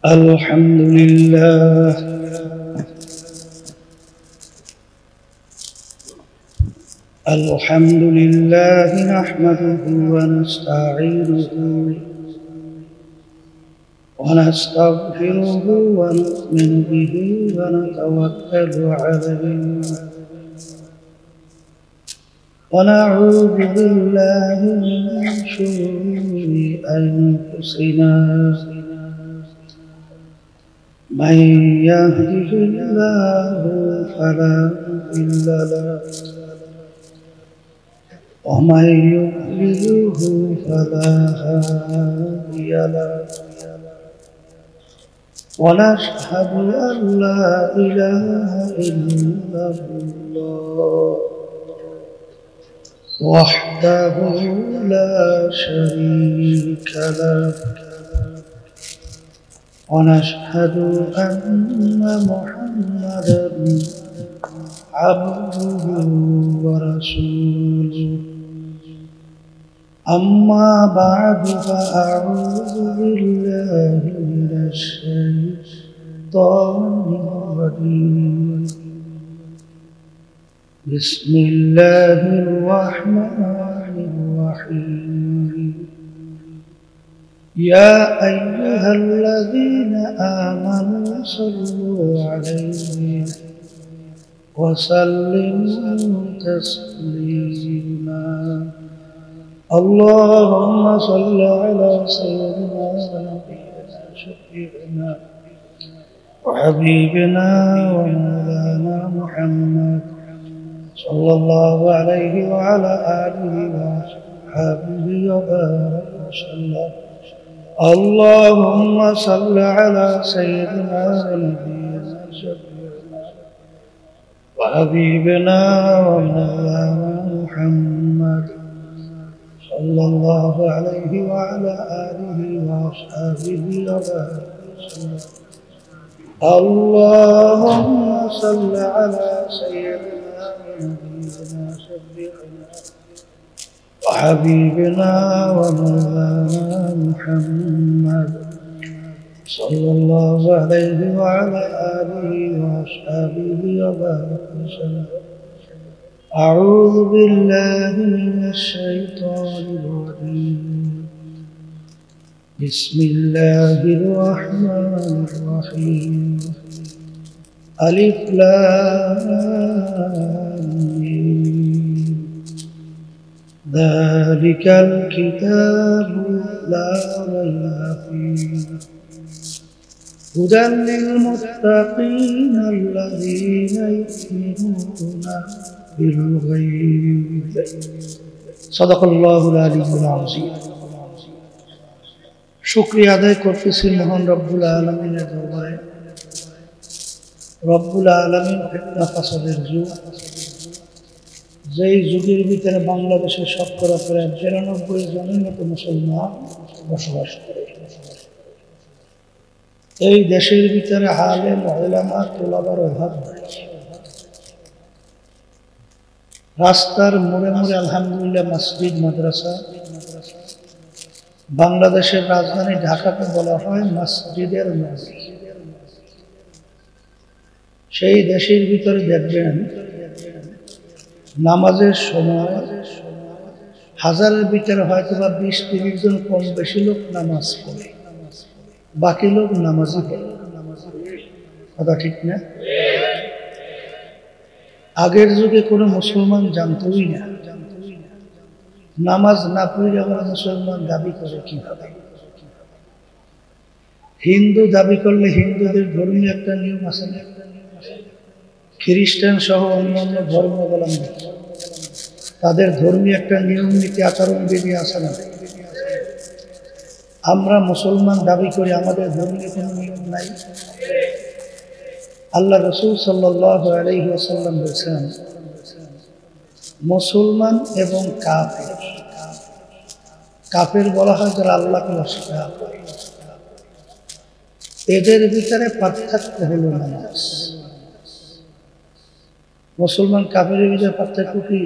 الحمد لله نحمده ونستعينه ونستغفره ونؤمن به ونتوكل عليه ونعوذ بالله من شرور أنفسنا من يهده الله فلا مضل له ومن يضلله فلا هادي له ونشهد أن لا إله إلا الله وحده لا شريك له ونشهد أن محمدًا عبده ورسوله أما بعد فأعوذ بالله من الشيطان الرجيم بسم الله الرحمن الرحيم يا أيها الذين آمنوا صلوا عليه وسلموا تسليما اللهم صل على سيدنا ونبينا شفيعنا وحبيبنا ومولانا محمد صلى الله عليه وعلى آله وصحبه وبارك وسلم اللهم صل على سيدنا ونبينا شفيعنا وحبيبنا ومولانا محمد صلى الله عليه وعلى آله وصحبه وبارك وسلم اللهم صل على سيدنا ونبينا شفيعنا وحبيبنا ومولانا محمد صلى الله عليه وعلى آله وأصحابه وبارك وسلم أعوذ بالله من الشيطان الرجيم بسم الله الرحمن الرحيم ألف لام ميم ذلك الكتاب لا ريب فيه هدى للمتقين الذين يؤمنون بالغيب صدق الله العلي العظيم শুকরিয়া আদায় করতেছি মহান রব্বুল আলামিনের দরবারে রব্বুল আলামিন ফিতনা ফাসাদের যুগ যেই যুগের ভিতরে বাংলাদেশের শতকরা প্রায় ৯২ জনের মতো মুসলমান বসবাস করে এই দেশের ভিতরে আলেম উলামা তোলাবার অভাব নাই রাস্তার মোড়ে মোড়ে আলহামদুলিল্লাহ মসজিদ মাদ্রাসা বাংলাদেশের রাজধানী ঢাকাকে বলা হয় মসজিদের নগরী সেই দেশের ভিতরে দেখবেন নামাজের সময় হাজারের ভিতরে হয়তো বা ২০-৩০ জন কম বেশি লোক নামাজ পড়ে বাকি লোক নামাজই পড়ে কথা ঠিক না আগের যুগে কোনো মুসলমান জানতই না নামাজ না পড়ে আমরা মুসলমান দাবি করে কিভাবে হিন্দু দাবি করলে হিন্দুদের ধর্মীয় একটা নিয়ম আছে না খ্রিস্টান সহ অন্যান্য ধর্মাবলম্বী তাদের ধর্মীয় একটা নিয়ম নীতি আচরণ বিধি আছে না আমরা মুসলমান দাবি করি আমাদের ধর্মীয় কোনো নিয়ম নাই আল্লাহ রাসূল সাল্লাল্লাহু আলাইহি ওয়াসাল্লাম বলেছেন মুসলমান এবং কাফের কাফের বলা হয় যারা আল্লাহকে অস্বীকার করে এদের ভিতরে পার্থক্য হলো নামাজ মুসলমান কাফেরের ভিতরে পার্থক্য কি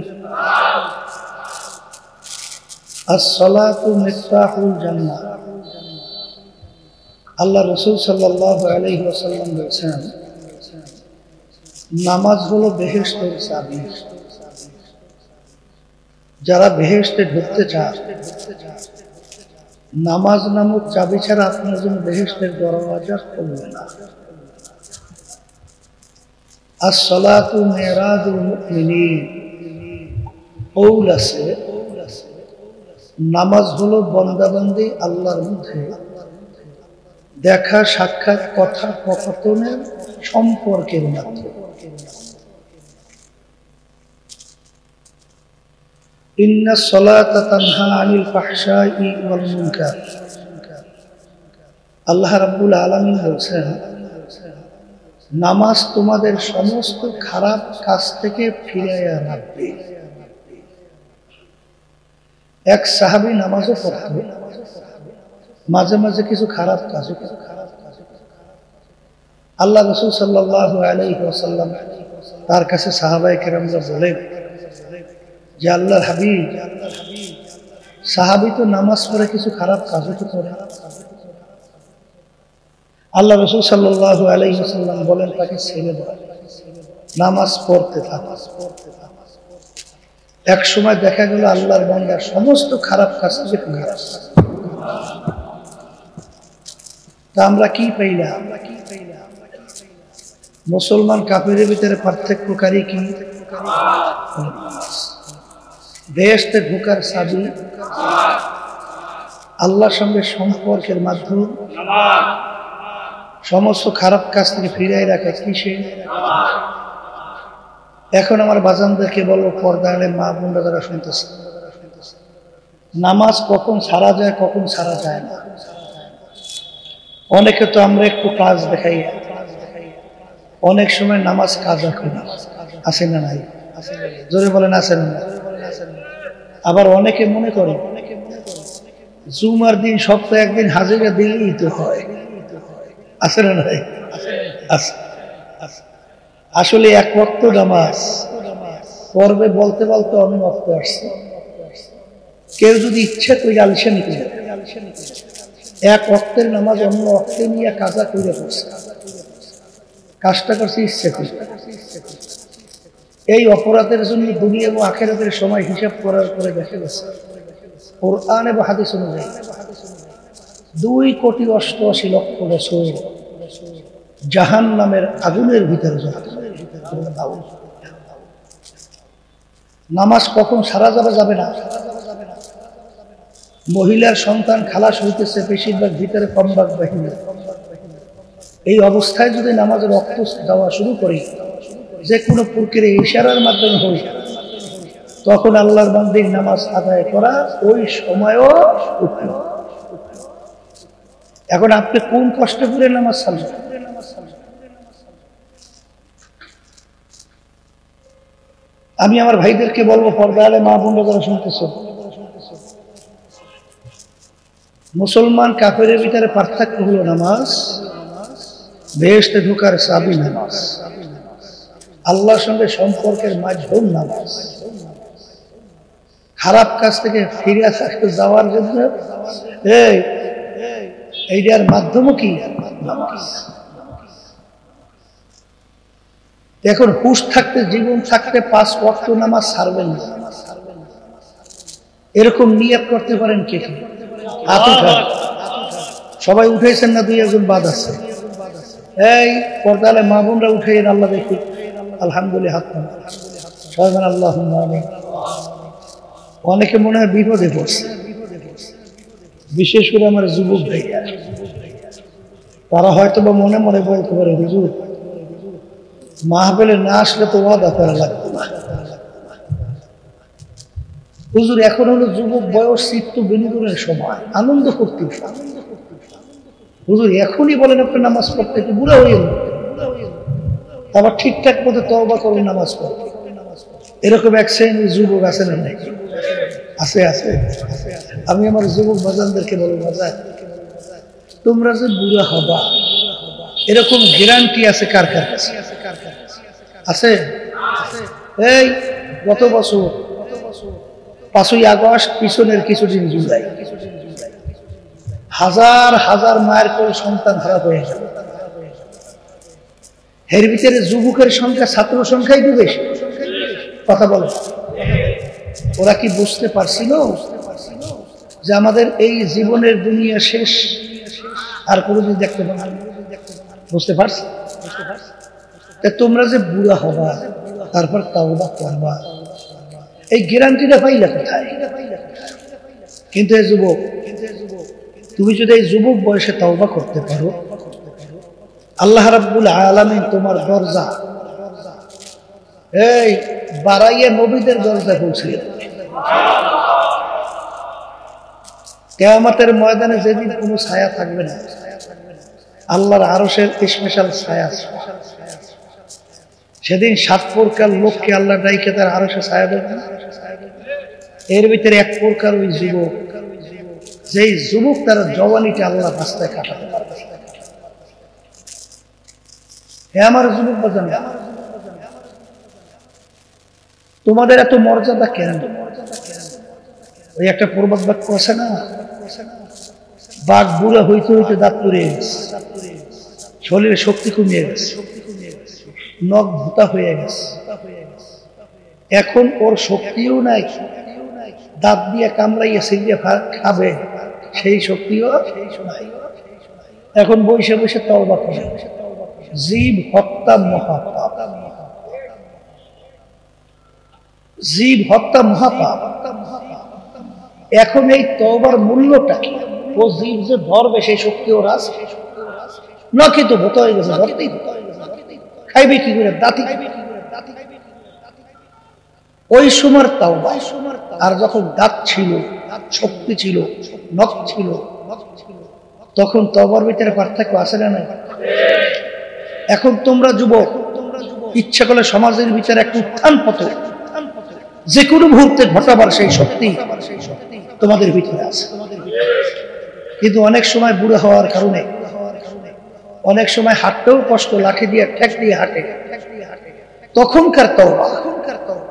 আস-সালাতু মিফতাহুল জান্নাহ আল্লাহ রাসূল সাল্লাল্লাহু আলাইহি ওয়াসাল্লাম বলেছেন, নামাজ হলো বেহেশতের চাবি। যারা বেহেশতে ঢুকতে চায়, নামাজ নামক চাবি ছাড়া আপনার জন্য বেহেশতের দরওয়াজা খুলবে না। আস-সালাতু মিরাজুল মুমিনিন, কওল আছে, নামাজ হলো বান্দাবান্দি আল্লাহর মধ্যে দেখা সাক্ষাৎ কথা কথনের সম্পর্কের মাধ্যমে। ইন্নাস সালাতা তানহা আনিল ফাহশাই ওয়াল মুনকার। আল্লাহ রাব্বুল আলামিন বলেছেন, নামাজ তোমাদের সমস্ত খারাপ কাজ থেকে ফিরাইয়া রাখবে। এক সাহাবী নামাজও পড়ত, মাঝে মাঝে কিছু খারাপ কাজও করত। আল্লাহ রাসূল সাল্লাল্লাহু আলাইহি ওয়াসাল্লাম তার কাছে সাহাবায়ে কেরামরা বলেন যে, আল্লাহর হাবিব, সাহাবী তো নামাজ পড়ে কিছু খারাপ কাজও তো করে। আল্লাহ রাসূল সাল্লাল্লাহু আলাইহি ওয়াসাল্লাম বলেন, তাকে ছেড়ে দাও, নামাজ পড়তে থাক। এক সময় দেখা গেল আল্লাহর বান্দার সমস্ত খারাপ কাজ থেকে খারাপ। তা আমরা কি পাইলাম? মুসলমান কাফেরের ভিতরে পার্থক্যকারী কি? বেহেশতে ঢোকার চাবি, আল্লাহর সঙ্গে সম্পর্কের মাধ্যম, সমস্ত খারাপ কাজ থেকে ফিরাই রাখা কিসে? এখন আমার বাজানদেরকে বলবো, পর্দালে মা বোনরা যারা শুনতেছে, নামাজ কখন ছাড়া যায়, কখন ছাড়া যায় না। অনেকে তো আমরা একটু কাজ দেখাই, অনেক সময় নামাজ কাজা করি, আছে না নাই? জোরে বলেন আছে না? আবার অনেকে মনে করে জুমার দিন সপ্তাহে একদিন হাজিরা দিলেই তো হয়, আছে না নাই? আসলে এক ওয়াক্ত নামাজ পড়বে বলতে বলতে অন্য ওয়াক্ত আসছে। কেউ যদি ইচ্ছা করে আলিশানি করে এক ওয়াক্তের নামাজ অন্য ওয়াক্তে নিয়ে কাজা করে পড়ছে, কাজটা করছে ইচ্ছে করে। এই অপরাধের জন্য দুনিয়া এবং আখিরাতের সময় হিসাব করার পরে দেখা গেছে কোরআন এবং হাদিস অনুযায়ী 2,88,00,000 বছর জাহান্নামের আগুনের ভিতরে জ্বলতে। নামাজ কখন সারা যাবে না। মহিলার সন্তান খালাস হইতেছে, বেশিরভাগ ভিতরে কম ভাগ বাহিনী। এই অবস্থায় যদি নামাজের রক্ত দেওয়া শুরু করি, যে কোনো প্রক্রিয়া ইশারার মাধ্যমে হই, তখন আল্লাহর বান্দির নামাজ আদায় করা ওই সময়ও উঠল। এখন আপনি কোন কষ্ট করে নামাজ ছাড়বেন? আমি আমার ভাইদেরকে বলবো, পর্দা আলে মা বোনরা যারা শুনতেছে, মুসলমান কাফেরের ভিতরে পার্থক্য হলো নামাজ, বেহেশতে ঢোকার চাবি নামাজ, আল্লাহর সঙ্গে সম্পর্কের মাধ্যম নামাজ, খারাপ কাজ থেকে ফিরে যাওয়ার জন্য এইটার মাধ্যমও কি নামাজ। এখন হুশ থাকতে, জীবন থাকতে 5 ওয়াক্ত নামাজ ছাড়বেন না, এরকম নিয়ত করতে পারেন কে কে? হাত উঠান। সবাই উঠেছেন না? 2-1 বাদ আছে। এই পর্দালে মা বোনরা উঠে আল্লাহ দেখি, আলহামদুলিল্লাহ, হাত নামান সবাই, আল্লাহুম্মা আমিন। অনেকে মনে হয় বিপদে পড়ছে, বিশেষ করে আমার যুবক ভাইয়া, তারা হয়তো বা মনে মনে বলতে পারে, হুজুর মাহফিলে না আসলে তো ওয়াদা করা লাগবে না। হুজুর এখন হলো যুবক বয়স, চিত্ত বিনোদনের সময়, আনন্দ করতে। হুজুর এখনই বলেন আপনি নামাজ পড়তে, একটু বুড়া হয়ে গেল, আবার ঠিকঠাক মতো তওবা করুন নামাজ পড়তে। এরকম এক শ্রেণীর যুবক আছে না নাকি? আছে আছে। আমি আমার যুবক বাজানদেরকে বলবো, বাজান তোমরা যে বুড়া হবা এরকম গ্যারান্টি আছে কার কার কাছে? আছে? এই গত বছর 5ই আগস্ট, পিছনের কিছুদিন জুলাই, হাজার হাজার মায়ের কোলে সন্তান হারা হয়ে যাবে। এর ভিতরে যুবকের সংখ্যা, ছাত্র সংখ্যাই তো বেশি। কথা বলে, ওরা কি বুঝতে পারছিল যে আমাদের এই জীবনের দুনিয়া শেষ, আর কোনোদিন দেখতে পাবো না? বুঝতে পারছি? তোমরা যে বুড়া হবা, তারপর তাওবা করবা, এই গ্যারান্টিটা পাইলা কোথায়? কিন্তু এই যুবক, তুমি যদি এই যুবক বয়সে তাওবা করতে পারো, আল্লাহ রাব্বুল আলামিন তোমার দরজা এই বাড়াইয়া নবীদের দরজা পৌঁছিয়ে দেবে। কিয়ামতের ময়দানে যেদিন কোনো ছায়া থাকবে না, আল্লাহর আরশের স্পেশাল ছায়া, সেদিন 7 প্রকার লোককে আল্লাহ ডাইকে তার আরশে ছায়া দেবে। এর ভিতরে এক প্রকার ওই যুবক, যেই যুবক তার জওয়ানিটা আল্লাহ রাস্তায় কাটাতে পারবে। আমার যুবক বাজান, তোমাদের এত মর্যাদা কেন? ওই একটা প্রবাদ বাক্য আছে না, বাঘ বুড়া হইতে হইতে দাঁত পড়ে গেছে, শরীরে শক্তি কমিয়ে গেছে, নখ ভুতা হয়ে গেছে, এখন ওর শক্তিও নাই, দাঁত দিয়ে কামড়াইয়া সিরিয়া খাবে সেই শক্তিও নাই। এখন বসে বসে তওবা করে। জীব হত্যা মহাপাপ, জীব হত্যা মহাপাপ। এখন এই তওবার মূল্যটা কি? ও জীব যে ধরবে সেই শক্তি ওর আছে না? কিন্তু ভূত হয়ে গেছে, ধরতেই খাইবে কি করে? দাঁতি। ওই সময় তাওবা। আর যখন দাঁত ছিল, শক্তি ছিল, নখ ছিল, তখন তওবার ভিতরে পার্থক্য আছে না? এখন তোমরা যুবক, ইচ্ছা করলে সমাজের ভিতরে একটা উত্থান পতন যে কোনো মুহূর্তে ঘটাবার সেই শক্তি তোমাদের ভিতরে আছে। কিন্তু অনেক সময় বুড়ো হওয়ার কারণে অনেক সময় হাঁটতেও কষ্ট, লাঠি দিয়ে ঠেক দিয়ে হাঁটে। তখনকার তওবা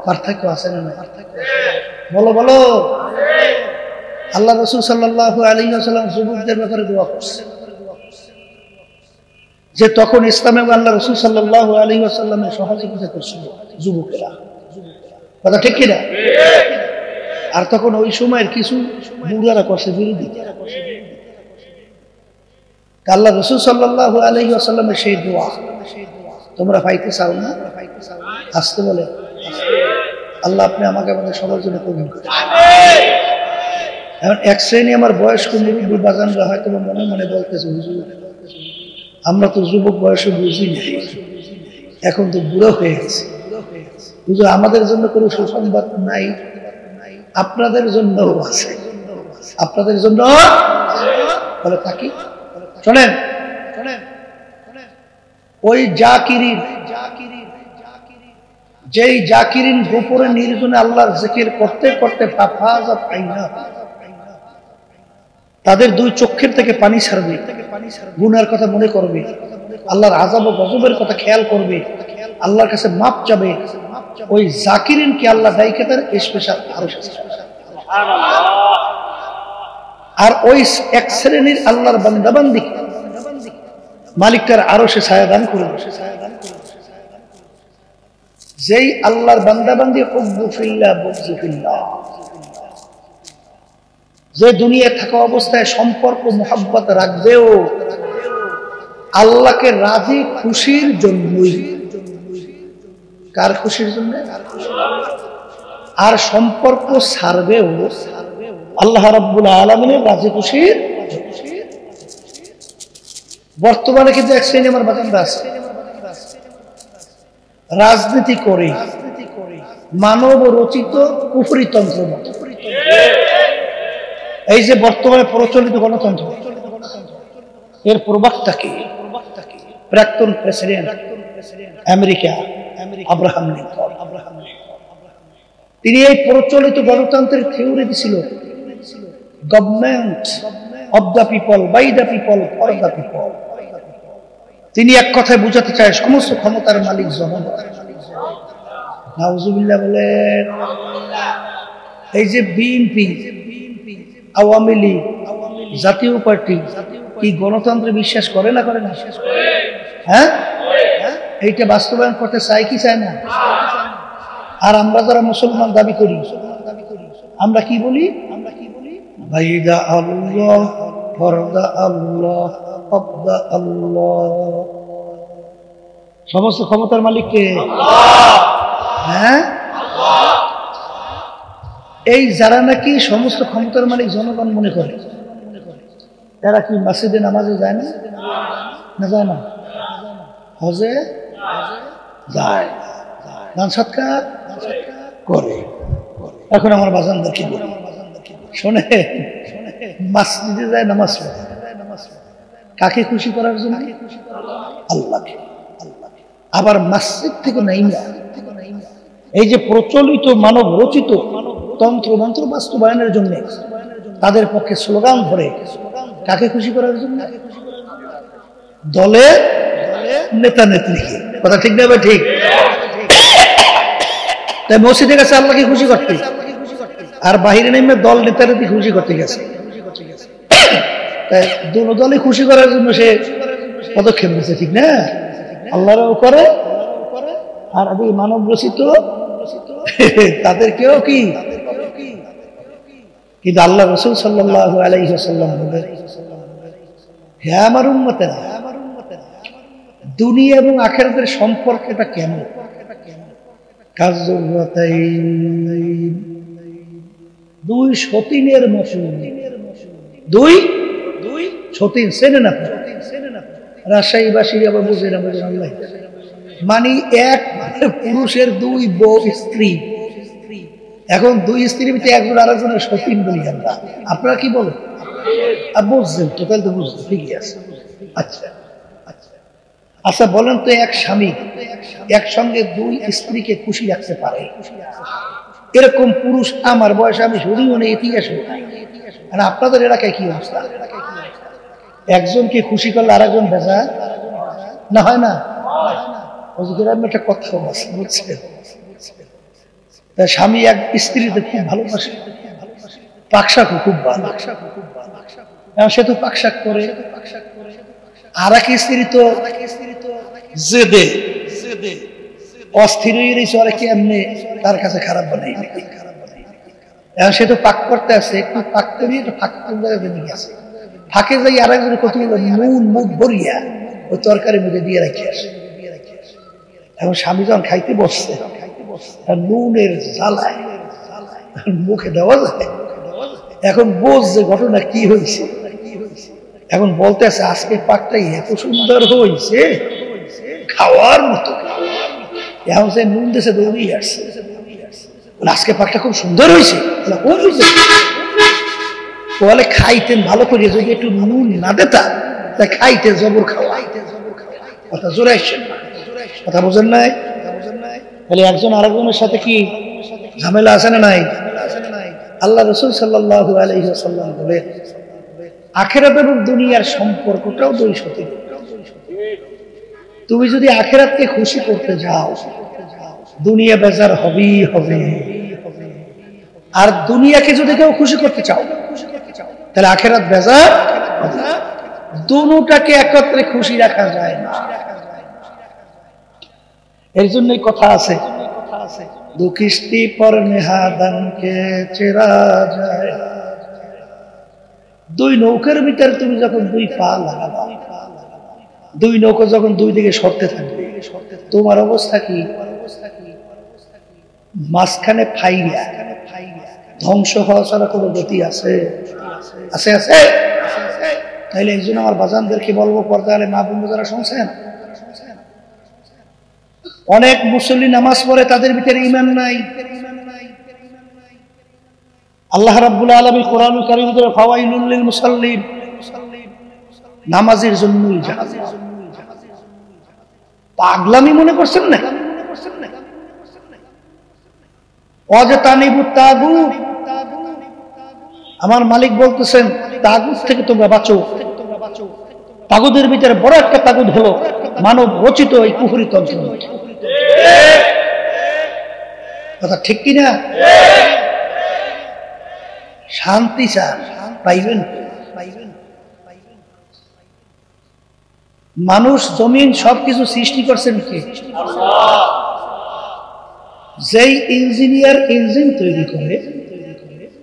পার্থক্য আছে না? বলো বলো। আল্লাহ রাসূল সাল্লাল্লাহু আলাইহি ওয়াসাল্লাম যুবকদের ব্যাপারে দোয়া করছে যে তখন ইসলামে আল্লাহ রাসূল সাল্লাল্লাহু আলাইহি ওয়াসাল্লামের সহযোগিতা করছিল যুবকেরা। কথা ঠিক কিনা? আর তখন ওই সময়ের কিছু বুড়ারা করছে বিরোধী। আল্লাহ রাসূল সাল্লাল্লাহু আলাইহি ওয়াসাল্লামের সেই দোয়া তোমরা পাইতে চাও না? আসতে বলে, আল্লাহ আপনি আমাকে আমাদের সবার জন্য কবুল করুন। এখন এক শ্রেণী আমার বয়স্ক মুরব্বী বাজানরা হয়তো মনে মনে বলতেছে, হুজুর আমরা তো যুবক বয়সে বুঝি না, এখন তো বুড়ো হয়ে গেছে, হুজুর আমাদের জন্য কোনো সুসংবাদ নাই? আপনাদের জন্য আছে, আপনাদের জন্য বলে থাকি। শোনেন, ওই জাকিরিন, যেই জাকিরিন গোপরে নির্জনে আল্লাহর জিকির করতে করতে তাদের দুই চোখের থেকে পানি ছাড়বে, গুনার কথা মনে করবে, আল্লাহর আযাব ও গজবের কথা খেয়াল করবে, আল্লাহর কাছে মাপ চাবে। ওই জাকিরিনকে আল্লাহ ডাইকে তার স্পেশাল আরশ। আর ওই এক শ্রেণীর আল্লাহর বান্দাবান্দি মালিক তার আরশে ছায়া দান করবে। যেই আল্লাহর বান্দাবান্দি হুব্বু ফিল্লাহ বুগযু ফিল্লাহ, যে দুনিয়ায় থাকা অবস্থায় সম্পর্ক মুহাব্বত রাখবেও আল্লাহকে রাজি খুশির জন্যই। কার খুশির জন্য? আর সম্পর্ক ছাড়বেও আল্লাহ রাব্বুল আলামিনের রাজি খুশির। বর্তমানে কিন্তু এক শ্রেণী আমার বাজানরা আছে, রাজনীতি করে মানব রচিত কুফরি তন্ত্র মত। এই যে বর্তমানে প্রচলিত গণতন্ত্র, এর প্রবক্তা কি? প্রাক্তন প্রেসিডেন্ট আমেরিকা আব্রাহাম লিঙ্কন। তিনি এই প্রচলিত গণতন্ত্রের থিওরি দিছিল, government of the people, by the people, for the people. তিনি এক কথায় বুঝাতে চায় সমস্ত ক্ষমতার মালিক জনগণ। নাউজুবিল্লাহ বলেন। এই যে বিএনপি, আওয়ামী লীগ, জাতীয় পার্টি কি গণতন্ত্রে বিশ্বাস করে না করে না? হ্যাঁ, এইটা বাস্তবায়ন করতে চাই কি চায় না? আর আমরা যারা মুসলমান দাবি করি আমরা কি বলি? ভাইদা আল্লাহ ফরদা আল্লাহ আব্দা আল্লাহ। সমস্ত ক্ষমতার মালিক কে? হ্যাঁ, এই যারা নাকি সমস্ত ক্ষমতার মালিক জনগণ মনে করে, তারা কি মসজিদে নামাজে যায় না? না যায় না? হজে যায়, দান সৎকার করে। এখন আমার বাজানদের কি বলি শোনে, মসজিদে যায় নামাজ পড়ে, কাকে খুশি করার জন্য? আল্লাহকে। আবার মসজিদ থেকে নাই না, এই যে প্রচলিত মানব রচিত তন্ত্র মন্ত্র বাস্তবায়নের জন্য তাদের পক্ষে স্লোগান ধরে, কাকে খুশি করার জন্য? দলে নেতা নেত্রীকে। কথা ঠিক না? ঠিক। তাই মসজিদে গেছে আল্লাহকে খুশি করতে, আর বাহিরে নেমে দল নেতা নেত্রী খুশি করতে গেছে। তাই দুটো দলে খুশি করার জন্য সে পদক্ষেপ নিচ্ছে, ঠিক না? আল্লাহরাও করে আর মানব রচিত তাদেরকেও কি। কিন্তু আল্লাহ রাসূল সাল্লাল্লাহু আলাইহি ওয়াসাল্লাম বলেন, হে আমার উম্মতেরা, দুনিয়া এবং আখিরাতের সম্পর্কটা কেমন? দুই সতীনের মতো। দুই সতীন চেনেন আপনি? রাজশাহীবাসী আবার বুঝে না, বুঝেন আল্লাহ। মানে এক পুরুষের দুই বউ স্ত্রী। এখন দুই স্ত্রীর ভিতরে একজন আরেকজনের সতীন বলি আমরা। আপনারা কি বলেন? বুঝছেন তো? তাহলে তো বুঝছেন, ঠিকই আছে। আচ্ছা আচ্ছা, বলেন তো, এক স্বামী একসঙ্গে দুই স্ত্রীকে খুশি রাখতে পারে? এরকম পুরুষ আমার বয়সে আমি শুনিও না, ইতিহাসে। আর আপনাদের এলাকায় কি অবস্থা? একজনকে খুশি করলে আরেকজন ভেজা না হয় না? গ্রামে একটা কথা আছে, বুঝছেন? তা স্বামী এক স্ত্রীতে খুব ভালোবাসে, পাকশাকও খুব ভালো, সে তো পাকশাক করে। আর এক স্ত্রী তো জেদে অস্থির হয়ে রয়েছে, আরে কেমনে তার কাছে খারাপ বানাই। এখন সে তো পাক করতে আছে, একটু পাক করিয়ে একটু ফাঁক জায়গায় গেছে, ফাঁকে যাই আর একজন কত নুন মুখ ভরিয়া ওই তরকারির মধ্যে দিয়ে রাখি আসে। এখন স্বামী যখন খাইতে বসছে, নুনের জ্বালায় মুখে দেওয়া যায়। এখন বুঝছে ঘটনা কি হয়েছে। এখন বলতে আছে, আজকে পাকটা এত সুন্দর হয়েছে, খাওয়ার মতো। এখন সে নুন দেশে দৌড়িয়ে আসছে, আজকে পাকটা খুব সুন্দর হয়েছে। বলে খাইতেন ভালো করে, যদি একটু নুন না দেতা তা খাইতে জবর খাওয়া। কথা জোরে আসছেন, কথা বোঝেন নাই? তাহলে একজন আরেকজনের সাথে কি ঝামেলা আছে না নাই? আল্লাহ রাসূল সাল্লাল্লাহু আলাইহি ওয়াসাল্লাম বলেন, আখিরাত এবং দুনিয়ার সম্পর্কটাও দুই সতী। তুমি যদি আখিরাতকে খুশি করতে যাও, দুনিয়া বেজার হবেই হবে। আর দুনিয়াকে যদি কেউ খুশি করতে চাও, তাহলে আখিরাত বেজার। দুটোটাকে একত্রে খুশি রাখা যায় না। এর জন্যই কথা আছে, দু কিস্তি পর নেহাদানকে চেরা যায়। দুই নৌকার ভিতরে তুমি যখন দুই পা লাগাবা, দুই নৌকা যখন দুই দিকে সরতে থাকবে, তোমার অবস্থা কি? মাঝখানে ফাইয়া ধ্বংস হওয়া ছাড়া কোনো গতি আছে? আছে আছে। তাইলে এই জন্য আমার বাজানদেরকে বলবো, পর্দা আলে মা বোন যারা শুনছেন, অনেক মুসল্লি নামাজ পড়ে, তাদের ভিতরে ঈমান নাই। আল্লাহ রাব্বুল আলামিন কোরআনুল কারীমের ভিতরে ফাওয়াইলুল লিল মুসাল্লিন, নামাজের জন্যই জাহান্নাম। পাগলামি মনে করছেন না? অজতানিবুত তাগুত, আমার মালিক বলতেছেন তাগুত থেকে তোমরা বাঁচো। তাগুদের ভিতরে বড় একটা তাগুত হলো মানব রচিত এই কুফরি তন্ত্র। কথা ঠিক কিনা? শান্তি চান, পাইবেন? মানুষ জমিন সবকিছু সৃষ্টি করছেন কে? আল্লাহ। যেই ইঞ্জিনিয়ার ইঞ্জিন তৈরি করে,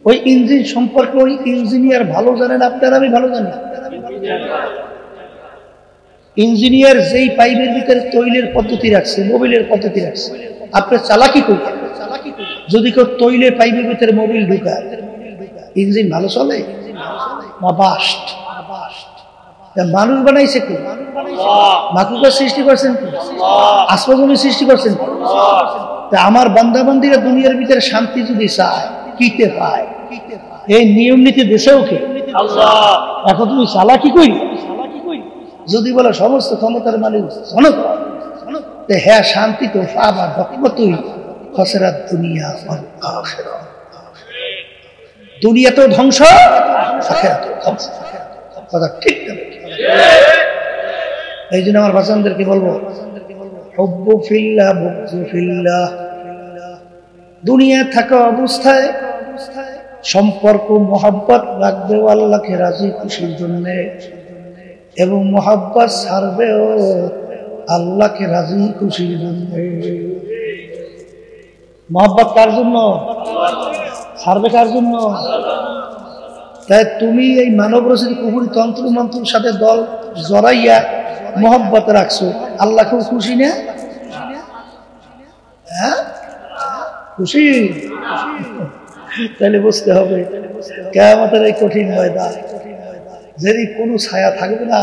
ওই ইঞ্জিন সম্পর্কে ওই ইঞ্জিনিয়ার ভালো জানেন, আপনার আমি ভালো জানি। ইঞ্জিনিয়ার যেই পাইপের ভিতরে তৈলের পদ্ধতি রাখছে, মোবিলের পদ্ধতি রাখছে, আপনার চালাকি কই? যদি কেউ তৈলের পাইপের ভিতরে মোবিল ঢুকায়, ইঞ্জিন ভালো চলে না বাস্ট? মানুষ বানাইছে কে? মাকুকা সৃষ্টি করছেন কে? আসমাজমি সৃষ্টি করছেন কে? আমার বান্দাবান্দিরা দুনিয়ার ভিতরে শান্তি যদি চায়, কিতে পায়? এই নিয়ম নীতি দেশেও কে? এখন তুমি চালাকি কই? যদি বলো সমস্ত ক্ষমতার মালিক জনগণ, হ্যাঁ শান্তি তো পাবা তুই খসরাত দুনিয়া, দুনিয়াতেও ধ্বংস, আখিরাতেও ধ্বংস। কথা ঠিক না? এই জন্য আমার বাচ্চাদেরকে বলবো, হুব্বু ফিল্লাহ বুগযু ফিল্লাহ। দুনিয়া থাকা অবস্থায় সম্পর্ক মহব্বত রাখবে আল্লাহকে রাজি খুশির জন্য, এবং মহব্বত ছাড়বেও আল্লাহকে রাজি খুশির জন্য। মহব্বত কার জন্য? ছাড়বে কার জন্য? তাই তুমি এই মানব রচিত কুফরি তন্ত্র মন্ত্রের সাথে দল জড়াইয়া মহব্বত রাখছো, আল্লাহকেও খুশি না? হ্যাঁ খুশি? তাহলে বুঝতে হবে কিয়ামতের এই কঠিন ময়দান, যেদিন কোনো ছায়া থাকবে না,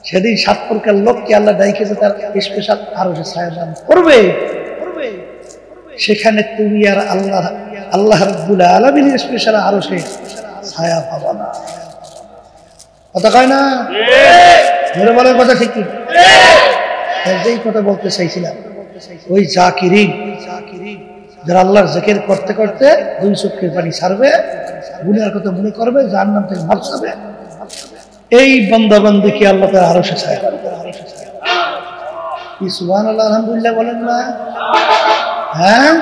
সেদিন 7 প্রকার লোককে আল্লাহ ডাইকেছে তার স্পেশাল আরো ছায়া দান করবে। সেখানে তুমি আর আল্লাহ রাব্বুল আলামিনের স্পেশাল আরো সে ছায়া পাবা না। কথা কয় না? ধরে বলার কথা ঠিক কি? যেই কথা বলতে চাইছিলাম, ওই জাকিরিন যারা আল্লাহর জিকির করতে করতে 2 চোখের পানি ছাড়বে, গুনার কথা মনে করবে, জাহান্নাম থেকে বাঁচাবে, এই বান্দা বান্দিকে আল্লাহ তাআলা আরশে ছায়া দান করবে। কি সুবহানাল্লাহ, আলহামদুলিল্লাহ বলেন না? হ্যাঁ।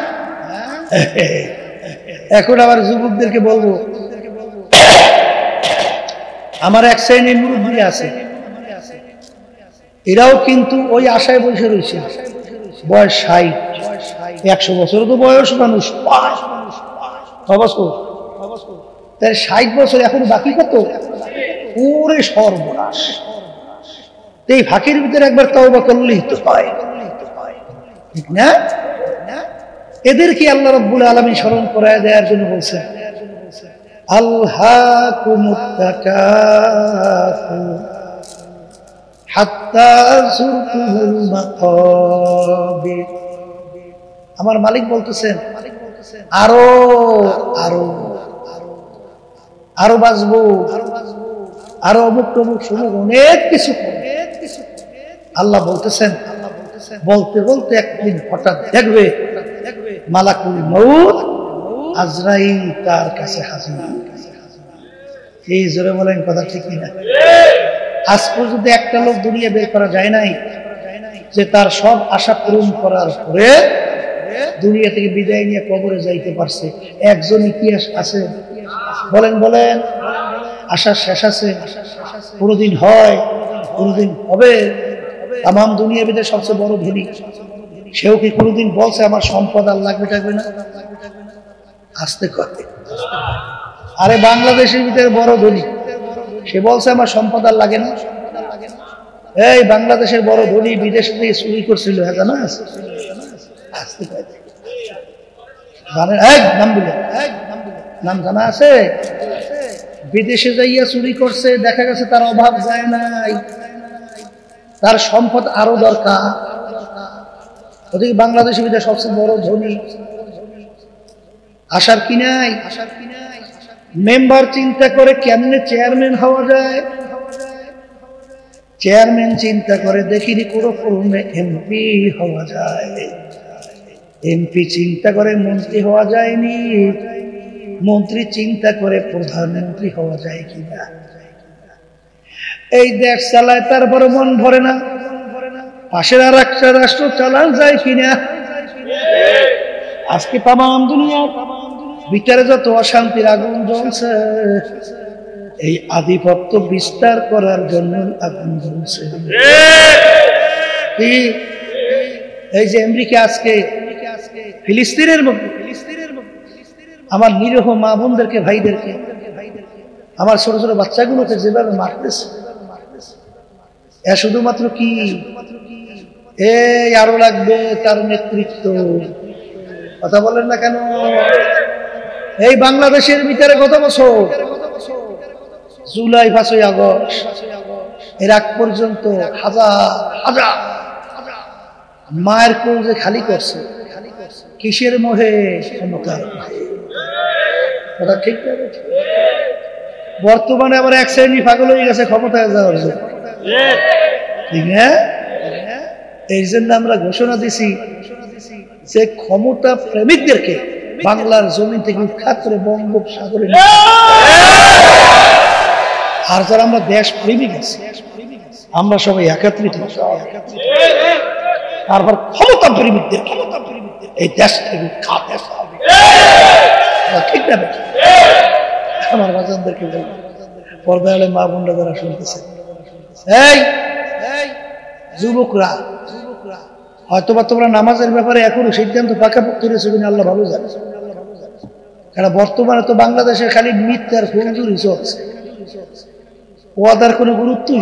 এখন আবার যুবকদেরকে বলবো, আমার এক শ্রেণীর মুরব্বী আছে, এরাও কিন্তু ওই আশায় বসে রয়েছে। বয়স 60, 100 বছর তো বয়স মানুষ, 60 বছর এখন বাকি কত? ওরে সর্বনাশ! এই ফাঁকির ভিতরে একবার তওবা করলেই তো হয়, ঠিক না? এদেরকে আল্লাহ রাব্বুল আলামিন স্মরণ করায় দেওয়ার জন্য বলছেন, আলহাকুমুত তাকাসুর হাত্তা যুরতুমুল মাকাবির। আমার মালিক বলতেছেন আরো আরো আরো বাঁচবো, আরো অমুক টমুক সমুক অনেক কিছু। আল্লাহ বলতেছেন, বলতে বলতে একদিন হঠাৎ দেখবে মালাকুল মউত আজরাইল তার কাছে হাজির। এই জোরে বলেন কথা ঠিক না? আজ পর্যন্ত একটা লোক দুনিয়া বের করা যায় নাই যে তার সব আশা পূরণ করার পরে দুনিয়া থেকে বিদায় নিয়ে কবরে যাইতে পারছে। একজন ইতিহাস আছে? বলেন বলেন, আশার শেষ আছে? কোনদিন হয়, কোনদিন হবে? তামাম দুনিয়া ভিতরে সবচেয়ে বড় ধনী, সেও কি কোনদিন বলছে আমার সম্পদ আর লাগবে থাকবে না? আসতে করে। আরে বাংলাদেশের ভিতরে বড় ধনী, সে বলছে আমার সম্পদ আর লাগে না? এই বাংলাদেশের বড় ধনী বিদেশ থেকে চুরি করছিল, হ্যাঁ জানা আছে? আসতে করে নাম বলে, নাম জানা আছে? বিদেশে যাইয়া চুরি করছে, দেখা গেছে তার অভাব যায় নাই, তার সম্পদ আরো দরকার। ওদিকে বাংলাদেশের ভিতরে সবচেয়ে বড় ধনী, আশার কি নাই? মেম্বার চিন্তা করে কেমনে চেয়ারম্যান হওয়া যায়, চেয়ারম্যান চিন্তা করে দেখিনি কোনো ক্রমে এমপি হওয়া যায়, এমপি চিন্তা করে মন্ত্রী হওয়া যায়নি, মন্ত্রী চিন্তা করে প্রধানমন্ত্রী হওয়া যায় কিনা। এই দেশ চালায়, তারপরে মন ভরে না পাশের আর একটা রাষ্ট্র চালান যায় কিনা। আজকে তামাম দুনিয়ার ভিতরে যত অশান্তির আগুন জ্বলছে, এই আধিপত্য বিস্তার করার জন্য আপনি বলছেন। এই যে আমেরিকা আজকে ফিলিস্তিনের মধ্যে আমার নিরীহ মা বোনদেরকে, ভাইদেরকে, আমার ছোট ছোট বাচ্চাগুলোকে যেভাবে মারতেছে, এ শুধুমাত্র কি এই আরো লাগবে তার নেতৃত্ব? কথা বলেন না কেন? এই বাংলাদেশের ভিতরে গত বছর জুলাই 5ই আগস্ট এর আগ পর্যন্ত হাজার হাজার মায়ের কোল যে খালি করছে, কিসের মোহে? ক্ষমতার মোহে। কথা ঠিক না? বর্তমানে আবার এক শ্রেণী পাগল হয়ে গেছে ক্ষমতায় যাওয়ার জন্য, ঠিক না? এই জন্য আমরা ঘোষণা দিছি যে ক্ষমতা প্রেমিকদেরকে বাংলার জমিন থেকে উৎখাত করে বঙ্গোপসাগরে, আর যারা আমরা দেশ প্রেমিক আছি আমরা সবাই একত্রিত, তারপর ক্ষমতা প্রেমিকদের এই দেশ থেকে উৎখাত হবে। ঠিক না? আমার বাজানদেরকে বলবো, পর্দায় মা বোনরা যারা শুনতেছে, এই যুবকরা, হয়তোবা তোমরা নামাজের ব্যাপারে এখনো সিদ্ধান্ত পাকাপোক্ত হয়েছে কিনা আল্লাহ ভালো জানে। কারণ বর্তমানে তো বাংলাদেশে খালি মিথ্যার ফুলজুরি চলছে, ওয়াদার কোনো গুরুত্বই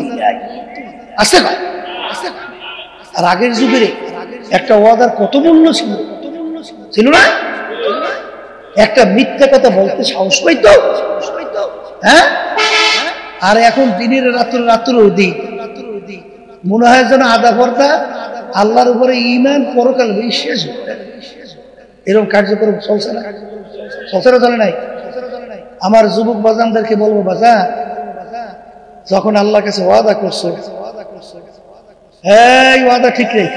আছে না। আর আগের যুগের একটা ওয়াদার কত মূল্য ছিল, ছিল না? একটা মিথ্যা কথা বলতে সাহস পাইতো, হ্যাঁ? আর এখন দিনের রাত্র দিন মনে হয় যেন আধা পর্দা, আল্লাহর উপরে ঈমান, পরকাল বিশ্বাস, এরকম কার্যক্রম চলছে না? চলছে না? চলে নাই? আমার যুবক বাজানদেরকে বলবো, বাজান, যখন আল্লাহর কাছে ওয়াদা করছো, এই ওয়াদা ঠিক নেই।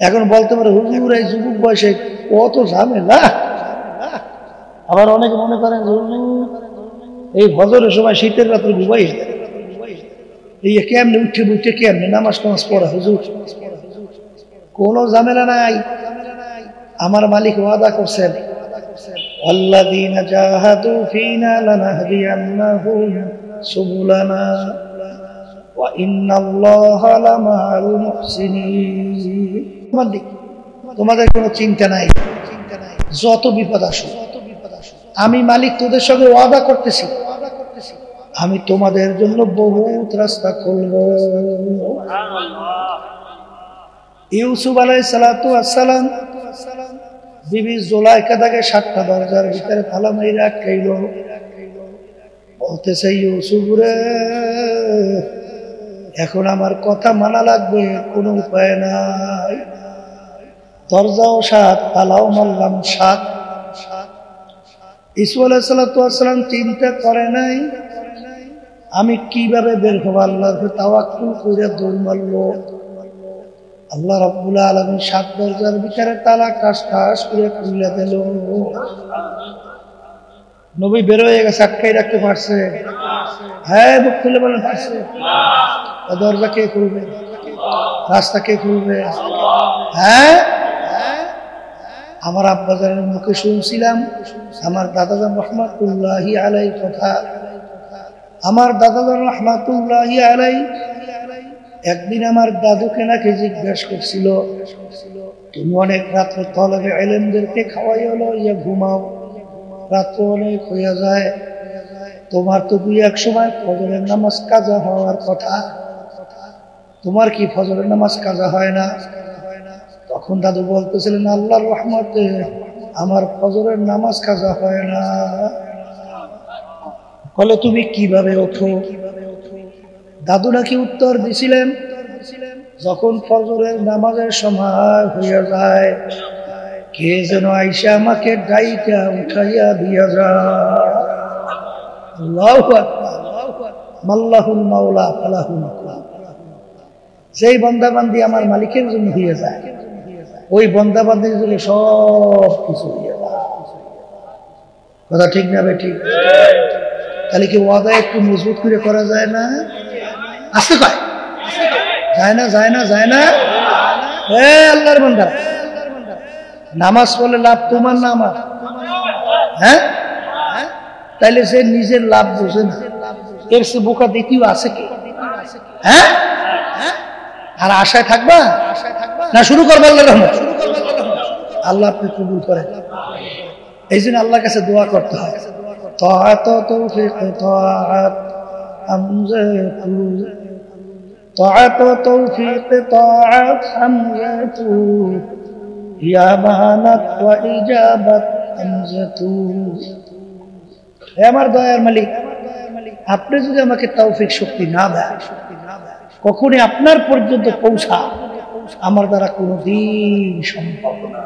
এখন বলতে পারে, হুজুর এই যুবক বয়সে কত ঝামেলা। আবার অনেকে মনে করেন এই ফজরের সময় শীতের রাত্রে ঘুমাই, এই কেমনে উঠে বুঝতে কেমনে নামাজ টামাজ পড়া? হুজুর কোন ঝামেলা নাই, আমার মালিক ওয়াদা করছেন, আল্লাযীনা জাহাদু ফীনা লানাহদিয়ান্নাহুম সুবুলানা ওয়া ইন্নাল্লাহা লামাআল মুহসিনিন। তোমাদের কোনো চিন্তা নাই, যত বিপদ আসুক আমি মালিক তোদের সঙ্গে ওয়াদা করতেছি, আমি তোমাদের জন্য বহুত রাস্তা খুলব। ইউসুফ আলাইহিস সালাতু ওয়াস সালাম বিবি জুলাইখা তাকে 7টা দরজার ভিতরে তালা মাইরা আটকাইল। বলতেছে, ইউসুফ রে, এখন আমার কথা মানা লাগবে, কোনো উপায় নাই। দরজাও 7, তালাও মারলাম 7। ইউসুফ আলাইহিস সালাতু ওয়াস সালাম চিন্তা করে নাই আমি কিভাবে বের হব। আল্লাহর উপর তাওয়াক্কুল করে দৌড় মারলো। আল্লাহ রাব্বুল আলামিন 7 দরজার ভিতরে তালা টাস টাস করে খুলে দিল। নবী বের হয়ে গেছে, আটকাই রাখতে পারছে? হ্যাঁ, মুখ খুলে বলেন পারছে। দরজা কে খুলবে? রাস্তা কে খুলবে? হ্যাঁ, আমার আব্বাজানের মুখে শুনছিলাম আমার দাদাজান রহমাতুল্লাহি আলাই কথা। আমার দাদাজান রহমাতুল্লাহি আলাই একদিন আমার দাদুকে নাকি জিজ্ঞাসা করছিল, তুমি অনেক রাত্রে তলবে এলেমদেরকে খাওয়াই হলো, ইয়া ঘুমাও, রাত্র অনেক হইয়া যায়, তোমার তো 2-1 সময় ফজরের নামাজ কাজা হওয়ার কথা, তোমার কি ফজরের নামাজ কাজা হয় না? তখন দাদু বলতেছিলেন, আল্লাহর রহমতে আমার ফজরের নামাজ কাজা হয় না। বলে, তুমি কিভাবে ওঠো? দাদু নাকি উত্তর দিছিলেন, যখন ফজরের নামাজের সময় হইয়া যায়, কে যেন আইসা আমাকে ডাইকা উঠাইয়া দিয়া যায়। আল্লাহু আকবার, মাল্লাহুল মাওলা ফালাহুল মাওলা। যেই বান্দাবান্দি আমার মালিকের জন্য হয়ে যায়, ওই বান্দাবান্দির জন্য সব কিছু হয়ে যায়। কথা ঠিক না বে? ঠিক। তাহলে কি ওয়াদা একটু মজবুত করে করা যায় না? আসতে পারে? যায় না, যায় না, যায় না। আল্লাহর বান্দা, নামাজ পড়লে লাভ তোমার না আমার? হ্যাঁ, তাইলে সে নিজের লাভ বোঝে না, এর সে বোকা দ্বিতীয় আছে কি? হ্যাঁ, আর আশায় থাকবা না শুরু করবো? আল্লাহর রহমত, আল্লাহ আপনি কবুল করেন। এই জন্য আল্লাহর কাছে দোয়া করতে হয়। তাআত তৌফিক তাআত হামজাতু, তাআত তৌফিক তাআত হামজাতু, ইয়া বানাত ওয়া ইজাবাত হামজাতু। হে আমার দয়ার মালিক, আপনি যদি আমাকে তৌফিক শক্তি না দেন, কখনই আপনার পর্যন্ত পৌঁছা আমার দ্বারা কোনদিন সম্ভব না।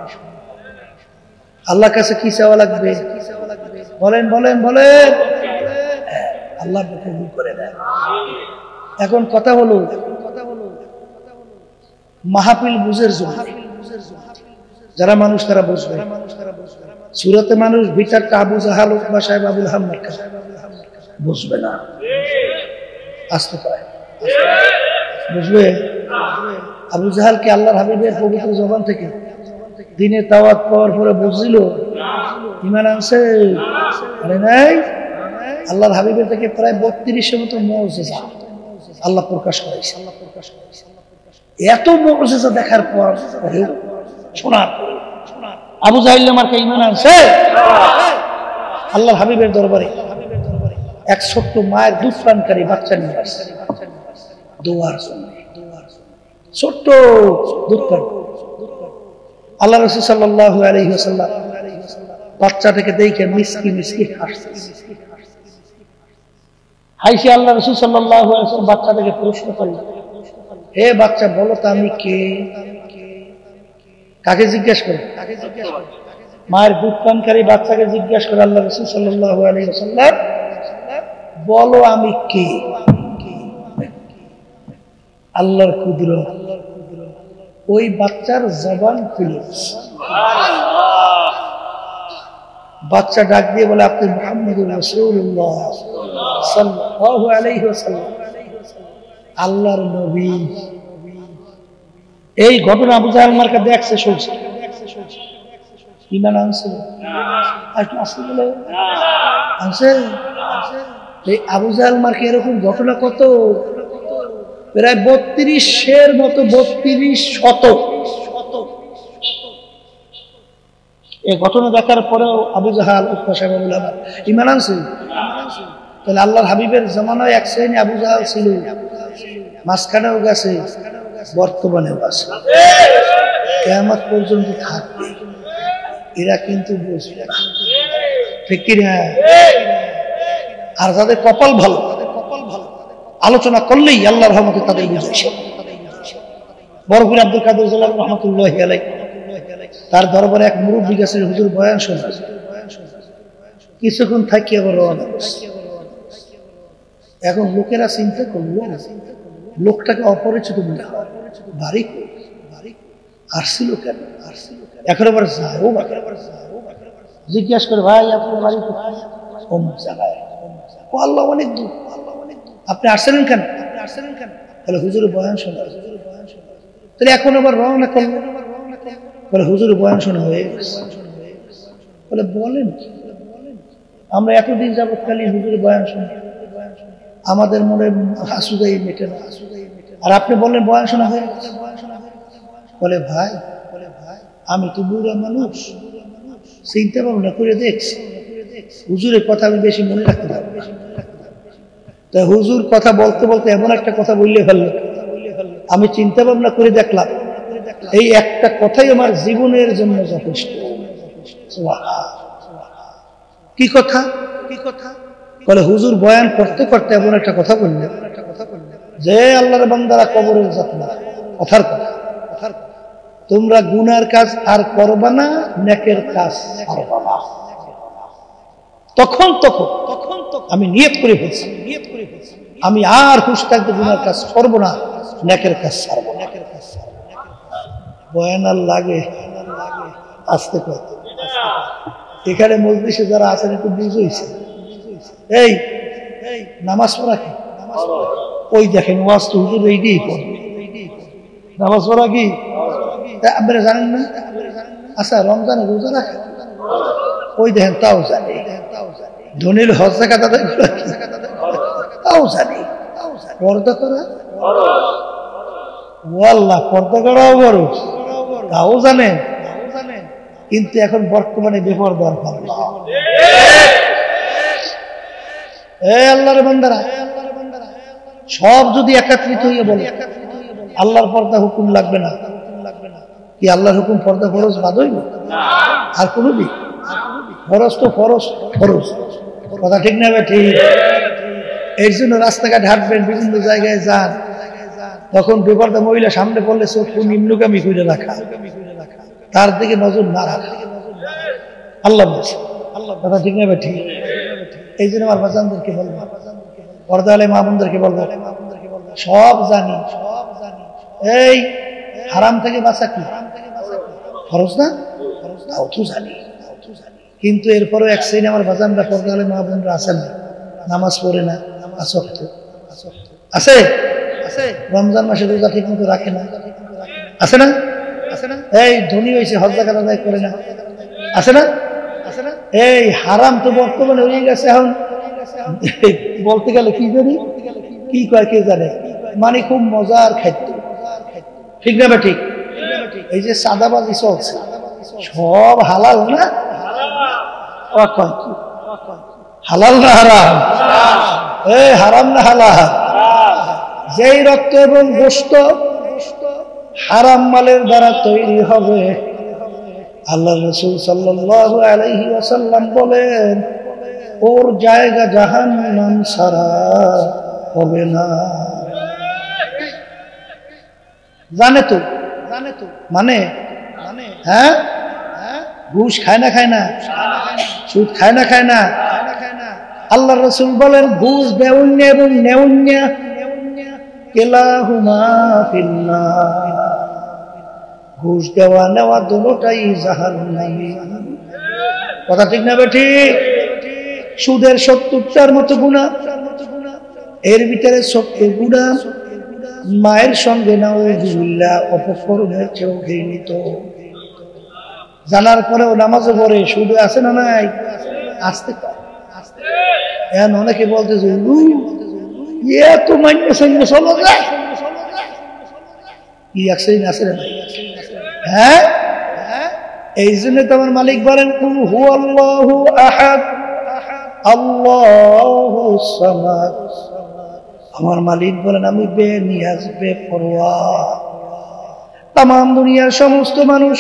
আল্লাহর কাছে কি চাওয়া লাগবে? বলেন বলেন বলেন, আল্লাহ কবুল করে দেন। এখন কথা হলো মাহফিল বুঝের জন্য যারা মানুষ তারা বুঝবে। সুরতে মানুষ ভিতরটা আবু জাহাল উতবা সাহেব আবুল হাম্মাদ বুঝবে না, আসতে পারে বুঝবে। আবু জাহালকে আল্লাহর হাবিবের পবিত্র জবান থেকে দিনের দাওয়াত পাওয়ার পরে বুঝছিল, ঈমান আনছে আরে নাই। আল্লাহর হাবিবের থেকে প্রায় 3200 মতো মুজিজা আল্লাহ প্রকাশ করেছে। এত মুজিজা দেখার পর শোনার আবু জাহেল মার্কা ঈমান আনছে আল্লাহর হাবিবের দরবারে। এক ছোট্ট মায়ের দুধ পানকারী বাচ্চা নিয়ে আসছে দোয়ার জন্য, ছোট্ট দুধ পান। আল্লাহ রাসূল সাল্লাল্লাহু আলাইহি ওয়াসাল্লাম বাচ্চাটাকে দেখে মিসকি মিসকি হাসছে। হাসি আল্লাহ রাসূল সাল্লাল্লাহু আলাইহি ওয়াসাল্লাম বাচ্চাটাকে প্রশ্ন করলেন, হে বাচ্চা বলো তো আমি কে? কাকে জিজ্ঞেস করে? মায়ের দুধ পানকারী বাচ্চাকে জিজ্ঞেস করে আল্লাহ রাসূল সাল্লাল্লাহু আলাইহি ওয়াসাল্লাম, বলো আমি কে? আল্লাহর কুদরত ওই বাচ্চার জবান খুলে বাচ্চা ডাক দিয়ে বলে, আপনি মুহাম্মদুর রাসূলুল্লাহ সাল্লাল্লাহু আলাইহি ওয়াসাল্লাম, আল্লাহর নবী। এই ঘটনা আবু জাহেল মার্কা দেখছে, শুনছে, ঈমান আনছে আনছে। এই আবু জাহেল মার্কা এরকম ঘটনা কত, প্রায় 3200 মতো, 3200 এই ঘটনা দেখার পরেও আবু জাহাল উতবা সাহেব ঈমান আনছে। তাহলে আল্লাহর হাবিবের জামানায় এক শ্রেণী আবু জাহাল ছিল, মাঝখানেও গেছে, বর্তমানেও আছে, কিয়ামত পর্যন্ত থাকবে। এরা কিন্তু বুঝবে না, ঠিক কি না? আর যাদের কপাল ভালো, আলোচনা করলেই আল্লাহর রহমতে তাদের বুঝেছে। বরফির আব্দুল কাদের জিলানী রাহমাতুল্লাহি আলাইহি, তার দরবারে এক মুরব্বী গেছে হুজুর বয়ান শোনা, কিছুক্ষণ থাকি আবার রওনা। এখন লোকেরা চিন্তা করলো লোকটাকে অপরিচিত মনে হয়, বাড়ি আসছিল কেন? এখন আবার যাও, জিজ্ঞাস করে, ভাই আপনার বাড়ি কোথায়? অমুক জায়গায়। ও আল্লাহ, অনেক দূর, আপনি আসছেন কেন? বলে হুজুর বয়ান শোনা। তাহলে এখন আবার রওনা করলেন, বলে হুজুর বয়ান শোনা হয়ে গেছে। বলে বলেন, আমরা এতদিন যাবৎ খালি হুজুর বয়ান শুনি, আমাদের মনে হাসুদাই মেটে না, আর আপনি বললেন বয়ান শোনা হয়ে গেছে। বলে ভাই, আমি তো বুড়া মানুষ, চিন্তা ভাবনা করে দেখছি, হুজুরের কথা আমি বেশি মনে রাখতে পারবো না। তাই হুজুর কথা বলতে বলতে এমন একটা কথা বললে ফেললো, আমি চিন্তা ভাবনা করে দেখলাম এই একটা কথাই আমার জীবনের জন্য যথেষ্ট। কি কথা? বলে হুজুর বয়ান করতে করতে এমন একটা কথা বললেন যে আল্লাহর বান্দারা কবরের যাতনা, কথার কথা, তোমরা গুনার কাজ আর করবা না, নেকের কাজ করবা না। তখন আমি নিয়ত করে ফেলছি, আমি আর হুঁশ থাকতে গুনার কাজ করবো না, নেকের কাজ ছাড়বো না। বয়ান আর লাগে আসতে করতে। এখানে মজলিসে যারা আছেন একটু বুঝেছে, এই নামাজ পড়া কি? ওই দেখেন ওয়াজ তো হুজুর এইটাই পড়বে, নামাজ পড়া কি আপনারা জানেন না? আচ্ছা রমজানে রোজা রাখেন, ওই দেখেন তাও জানে। ধনীর হজ যাকাত আদায় করা তাও জানি, পর্দা করা ওয়াল্লাহ পর্দা করাও বড় তাও জানে, কিন্তু এখন বর্তমানে বেপরদার পাল্লা। আল্লাহর বান্দারা সব যদি একত্রিত হয়ে বলে আল্লাহর পর্দা হুকুম লাগবে না, কি আল্লাহর হুকুম পর্দা ফরজ বাদ হইব? আর কোনো দিক ফরজ তো ফরজ ফরজ, কথা ঠিক না? ঠিক। এর জন্য রাস্তাঘাট হাঁটবেন, বিভিন্ন জায়গায় যান, তখন বেপরদা মহিলা সামনে পড়লে চোখ নিম্নগামী করে রাখা, তার দিকে নজর না রাখা। আল্লাহ বলছে, কথা ঠিক না? ঠিক। এই জন্য আমার বাজানদেরকে বলবো, পর্দা আলে মা বোনদেরকে বলবো, সব জানি, এই হারাম থেকে বাঁচা কি ফরজ না? তাও তো জানি, কিন্তু এরপরেও এক শ্রেণী আমার বাজানরা পর্দা আলে মা বোনরা আছেন না, নামাজ পড়ে না, আসক্ত আছে, রমজান মাসে রোজা ঠিক মতো রাখে না, আছে না? এই ধনী হয়েছে হজ যাকাত আদায় করে না, আছে না? এই হারাম তো বর্তমানে হয়ে গেছে এখন বলতে গেলে কি জানি কি কয় কে জানে, মানে খুব মজার খাদ্য, ঠিক না? ঠিক। এই যে সাদাবাজি চলছে সব হালাল না? হালাল না হারাম? এই হারাম না হালাল? যেই রক্ত এবং গোশত হারাম মালের দ্বারা তৈরি হবে, আল্লাহ রাসূল সাল্লাল্লাহু আলাইহি ওয়াসাল্লাম বলেন ওর জায়গা জাহান্নাম ছাড়া হবে না। জানে তো মানে হ্যাঁ, ঘুষ খায় না, সুদ খায় না। আল্লাহ রাসূল বলেন ঘুষ বেউন্য এবং নেউন্য কিলাহুমা ফিন্নার, ঘুষ দেওয়া নেওয়া দুটোটাই জাহান্নামী। কথা ঠিক না? ঠিক। সুদের ৭০টার মতো গুনাহ, এর ভিতরে ৭০ গুনাহ মায়ের সঙ্গে নাউযুবিল্লাহ অপকর্মের চেয়েও ঘৃণিত। জানার পরেও নামাজও পড়ে, সুদে আছে না নাই? আসতে এখন অনেকে বলতেছে এত মান্য সৈন্য চলো যায় কি একসাথে আছে না? হ্যাঁ, এই জন্য তো আমার মালিক বলেন কুল হুয়াল্লাহু আহাদ আল্লাহুস সামাদ। আমার মালিক বলেন আমি বেনিয়াজ বেপরোয়া। তামাম দুনিয়ার সমস্ত মানুষ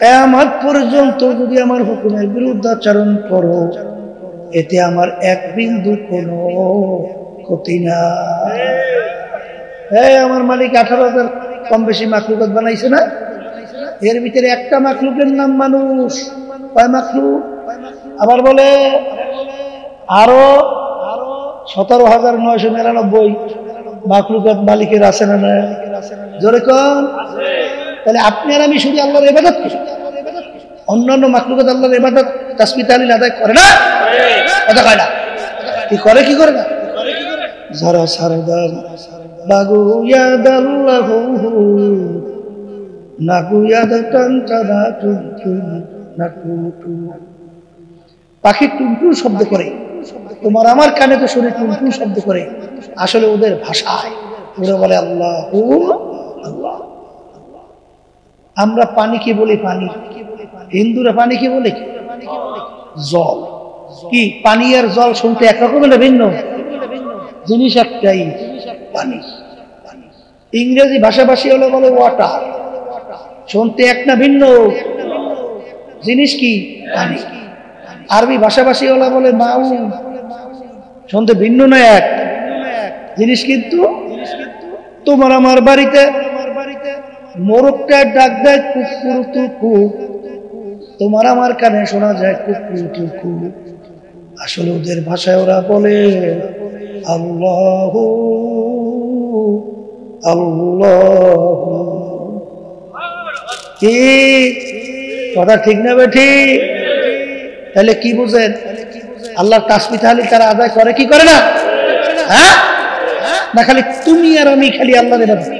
কিয়ামত পর্যন্ত যদি আমার হুকুমের বিরুদ্ধাচরণ করো, এতে আমার এক বিন্দু কোনো ক্ষতি না। আমার মালিক 18,000 কম বেশি মাখলুকাত বানাইছে না? এর ভিতরে একটা মাখলুকের নাম মানুষ। কয় মাখলুক? আবার বলে আরো 17,999 মাখলুকাত মালিকের আছে না? জোরে কোন? তাহলে আপনি আর আমি শুধু আল্লাহর ইবাদত করি, অন্যান্য মাখলুকাত আল্লাহর ইবাদত তাসবিহ তাহলিল আদায় করে না? কথা কয় না? কি করে কি করে না? যারা সারদাম বাগুয়াদাল্লাহু নাগুয়াদাতান তাদাতুতু নাকুতু, পাখি টুনটুন শব্দ করে, তোমার আমার কানে তো শুনে টুনটুন শব্দ করে, আসলে ওদের ভাষায় ওরা বলে আল্লাহু আল্লাহ। আমরা পানি কি বলি? পানি। হিন্দুরা পানি কি বলে? জল। কি পানি আর জল শুনতে একরকম না ভিন্ন? জিনিস একটাই, পানি। ইংরেজি ভাষাভাষী হলে বলে ওয়াটার, শুনতে এক না ভিন্ন? জিনিস কি? পানি। আরবি ভাষাভাষী হলে বলে মাউ, শুনতে ভিন্ন না এক জিনিস। কিন্তু তোমার আমার বাড়িতে মোরগটা ডাক দেয় কুকুর টুকু, তোমার আমার কানে শোনা যায় কুকুর টুকু। আসলে ওদের ভাষায় ওরা বলে আল্লাহু আল্লাহু। কি কথা ঠিক না? ঠিক। তাহলে কি বুঝেন? আল্লাহর তাসবিহ তাহলিল তারা আদায় করে কি করে না? হ্যাঁ, না খালি তুমি আর আমি খালি আল্লাহর ইবাদত।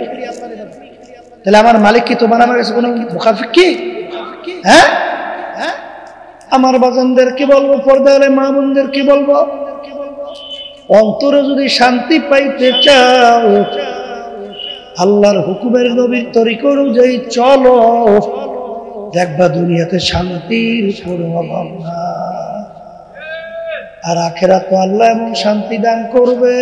তাহলে আমার মালিক কি তোমার আমার কাছে কোনো মুখাফিক কি? হ্যাঁ, আমার বাজানদেরকে বলবো, পর্দারে মা বোনদেরকে বলবো, অন্তরে যদি শান্তি পাইতে চাও, আল্লাহর হুকুমের নবীর তরিকা অনুযায়ী চলো, দেখবা দুনিয়াতে শান্তির কোনো অভাব না। আর আখেরাত তো আল্লাহ এমন শান্তি দান করবে,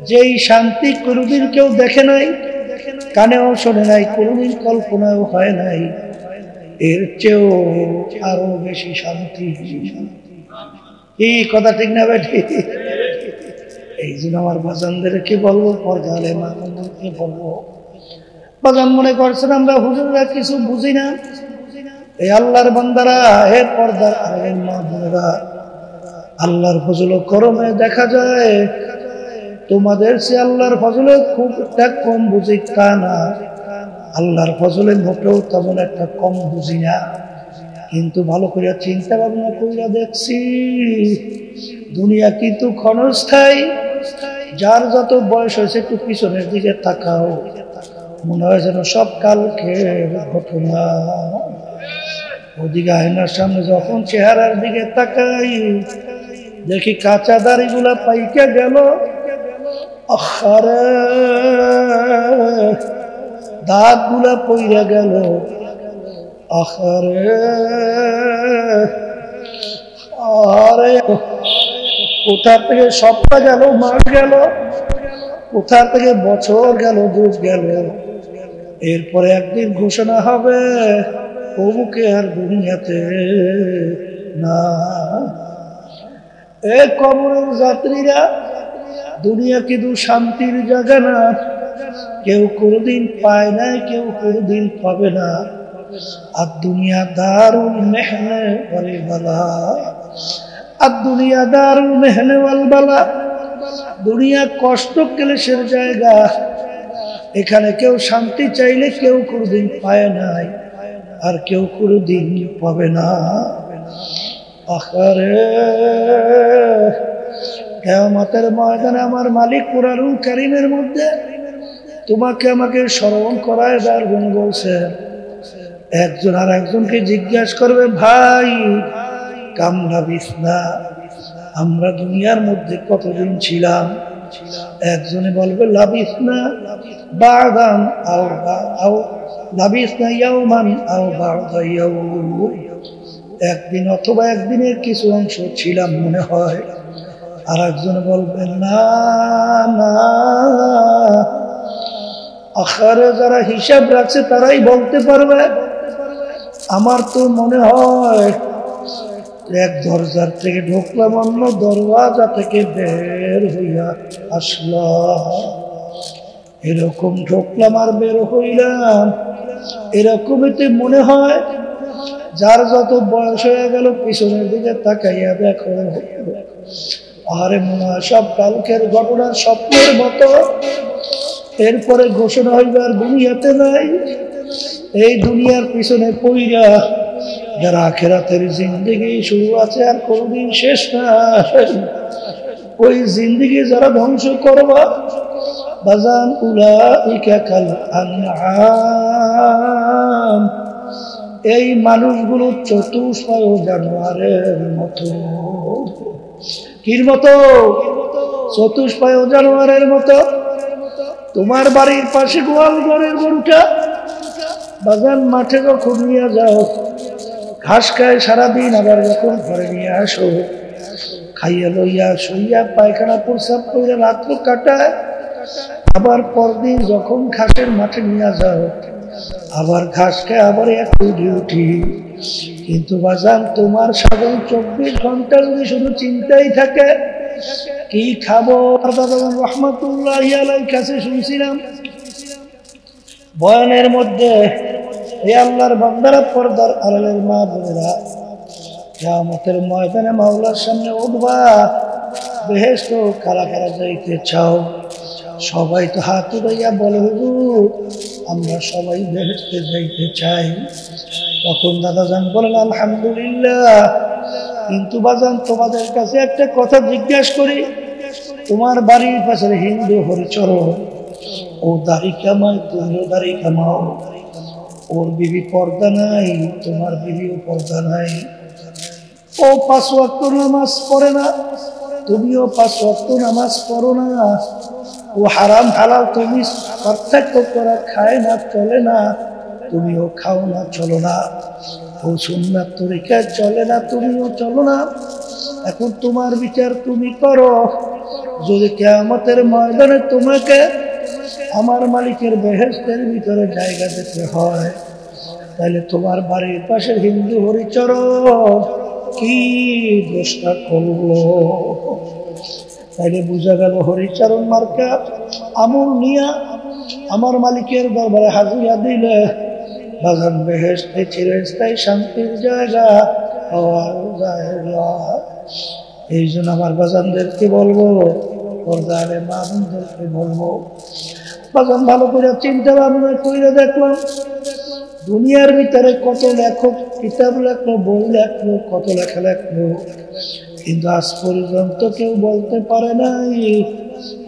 যেই শান্তি কোনোদিন কেউ দেখে নাই, কানেও শোনে নাই, কোনোদিন কল্পনাও হয় নাই, এর চেয়েও আরো বেশি শান্তি। এই কথা ঠিক না বেঠি? এই জন্য আমার বাজানদেরকে বলবো, পর্দালে মানুষদেরকে বলবো, বাজান মনে করছেন আমরা হুজুররা কিছু বুঝি না। এই আল্লাহর বান্দারা, হে পর্দার আলের মা বোনেরা, আল্লাহর ফজল ও করমে দেখা যায় তোমাদের সে আল্লাহর ফজলে খুব একটা কম বুঝি তা না, আল্লাহর ফজলে মোটেও তেমন একটা কম বুঝি না। কিন্তু ভালো করে চিন্তা ভাবনা কইরা দেখছি, দুনিয়া কিন্তু ক্ষণস্থায়ী। যার যত বয়স হয়েছে একটু পিছনের দিকে তাকাও, মনে হয় যেন সব কালকের ঘটনা। ওদিকে আয়নার সামনে যখন চেহারার দিকে তাকাই, দেখি কাঁচা দাড়িগুলা পাইকে গেল, আরে দাঁত গুলা পইরা গেল, আরে আরে কোথা থেকে সপ্তাহ গেল, মাস গেল, কোথা থেকে বছর গেল, যুগ গেল। এরপরে একদিন ঘোষণা হবে, অমুকে আর দুনিয়াতে না। এ কবরের যাত্রীরা, দুনিয়া কিন্তু শান্তির জায়গা না। কেউ কোনোদিন পায় না, কেউ কোনোদিন পাবে না। আর দুনিয়া দারুল মেহনে ওয়াল বালা, আর দুনিয়া দারুল মেহনে ওয়াল বালা। দুনিয়া কষ্ট ক্লেশের জায়গা, এখানে কেউ শান্তি চাইলে কেউ কোনোদিন পায় নাই, আর কেউ কোনোদিন পাবে না। আখেরে কিয়ামতের ময়দানে আমার মালিক কুরআনুল কারীমের মধ্যে তোমাকে আমাকে স্মরণ করায় দাঁড়াবেন বলছেন। একজন আর একজনকে জিজ্ঞাসা করবে, ভাই কাম লাবিসনা, আমরা দুনিয়ার মধ্যে কতদিন ছিলাম? একজনে বলবে লাবিসনা বাদান আও লাবিসনা ইয়াওমান আও বা'দা ইয়াওম, একদিন অথবা একদিনের কিছু অংশ ছিলাম মনে হয়। আর একজন বলবেন না না, আখিরে যারা হিসাব রাখছে তারাই বলতে পারবে। আমার তো মনে হয় এক দরজার থেকে ঢুকলাম, অন্য দরওয়াজা থেকে বের হইয়া আসলাম। এরকম ঢুকলাম আর বের হইলাম, এরকমই মনে হয়। যার যত বয়স হয়ে গেল পিছনের দিকে তাকাইয়া দেখো, আরে মনে হয় সব কালকের ঘটনার স্বপ্নের মতো। এরপরে ঘোষণা হইবে আর দুনিয়াতে নাই। এই দুনিয়ার পিছনে পইরা যারা আখিরাতের জিন্দেগি শুরু আছে আর কোনদিন শেষ না, ওই জিন্দেগি যারা ধ্বংস করবা বাজান, উলাইকা কাল আনআম, এই মানুষগুলো চতুষ্পায় জানোয়ারের মতো। কির মতো? চতুষ্পায় জানোয়ারের মতো। তোমার বাড়ির পাশে গোয়াল ঘরের গরুটা বাজান মাঠে যখন নিয়ে যাও, ঘাস খায় সারাদিন, আবার যখন ঘরে নিয়ে আসো, খাইয়া লইয়া শুইয়া পায়খানা প্রস্রাব করে রাত্র কাটায়, আবার পরদিন যখন ঘাসের মাঠে নিয়ে যাও, আবার ঘাস খায়, আবার একটু ডিউটি। কিন্তু বাজান তোমার সাধারণ 24 ঘন্টা যদি শুধু চিন্তাই থাকে কি খাবো। রহমতুল্লাহি আলাইহির কাছে শুনছিলাম বয়ানের মধ্যে, এ আল্লাহর বান্দারা, পর্দার আড়ালের মা বোনেরা, কিয়ামতের ময়দানে মাওলার সামনে উঠবা। বেহেশত কারা কারা যাইতে চাও? সবাই তো হাত উঠাইয়া বলে, হুজুর আমরা সবাই বেহেশতে যাইতে চাই। তখন দাদাজান বলেন, আলহামদুলিল্লাহ। কিন্তু বাজান তোমাদের কাছে একটা কথা জিজ্ঞাসা করি, তোমার বাড়ির পাশে হিন্দু হরিচরণ, ও দাড়ি কামায়, তুমিও দাড়ি কামাও, ওর বিবি পর্দা নাই, তোমার বিবিও পর্দা নাই, ও 5 ওয়াক্ত নামাজ পড়ে না, তুমিও 5 ওয়াক্ত নামাজ পড়ো না। ও হারাম হালাল তুমি পার্থক্য করা খায় না চলে না, তুমিও খাও না চলো না। ও সুন্নাত তরিকায় চলে না, তুমিও চলো না। এখন তোমার বিচার তুমি করো। যদি কিয়ামতের ময়দানে তোমাকে আমার মালিকের বেহেশতের ভিতরে জায়গা দিতে হয়, তাহলে তোমার বাড়ির পাশের হিন্দু হরিচরণ কি দোষটা করলো? তাইলে বোঝা গেল হরিচরণ মার্কা আমল নিয়া আমার মালিকের দরবারে হাজিরা দিলে বাগান বেহেশতে চিরস্থায়ী শান্তির জায়গা হওয়ার জায়গা। এই জন্য আমার বাজানদেরকে বলবো, পর্দারে মা বোনদেরকে বলবো, বাজান ভালো করে চিন্তা ভাবনা করে দেখলাম দুনিয়ার ভিতরে কত লেখক কিতাব লেখলো, বই লেখলো, কত লেখা লেখলো, কিন্তু আজ পর্যন্ত কেউ বলতে পারে নাই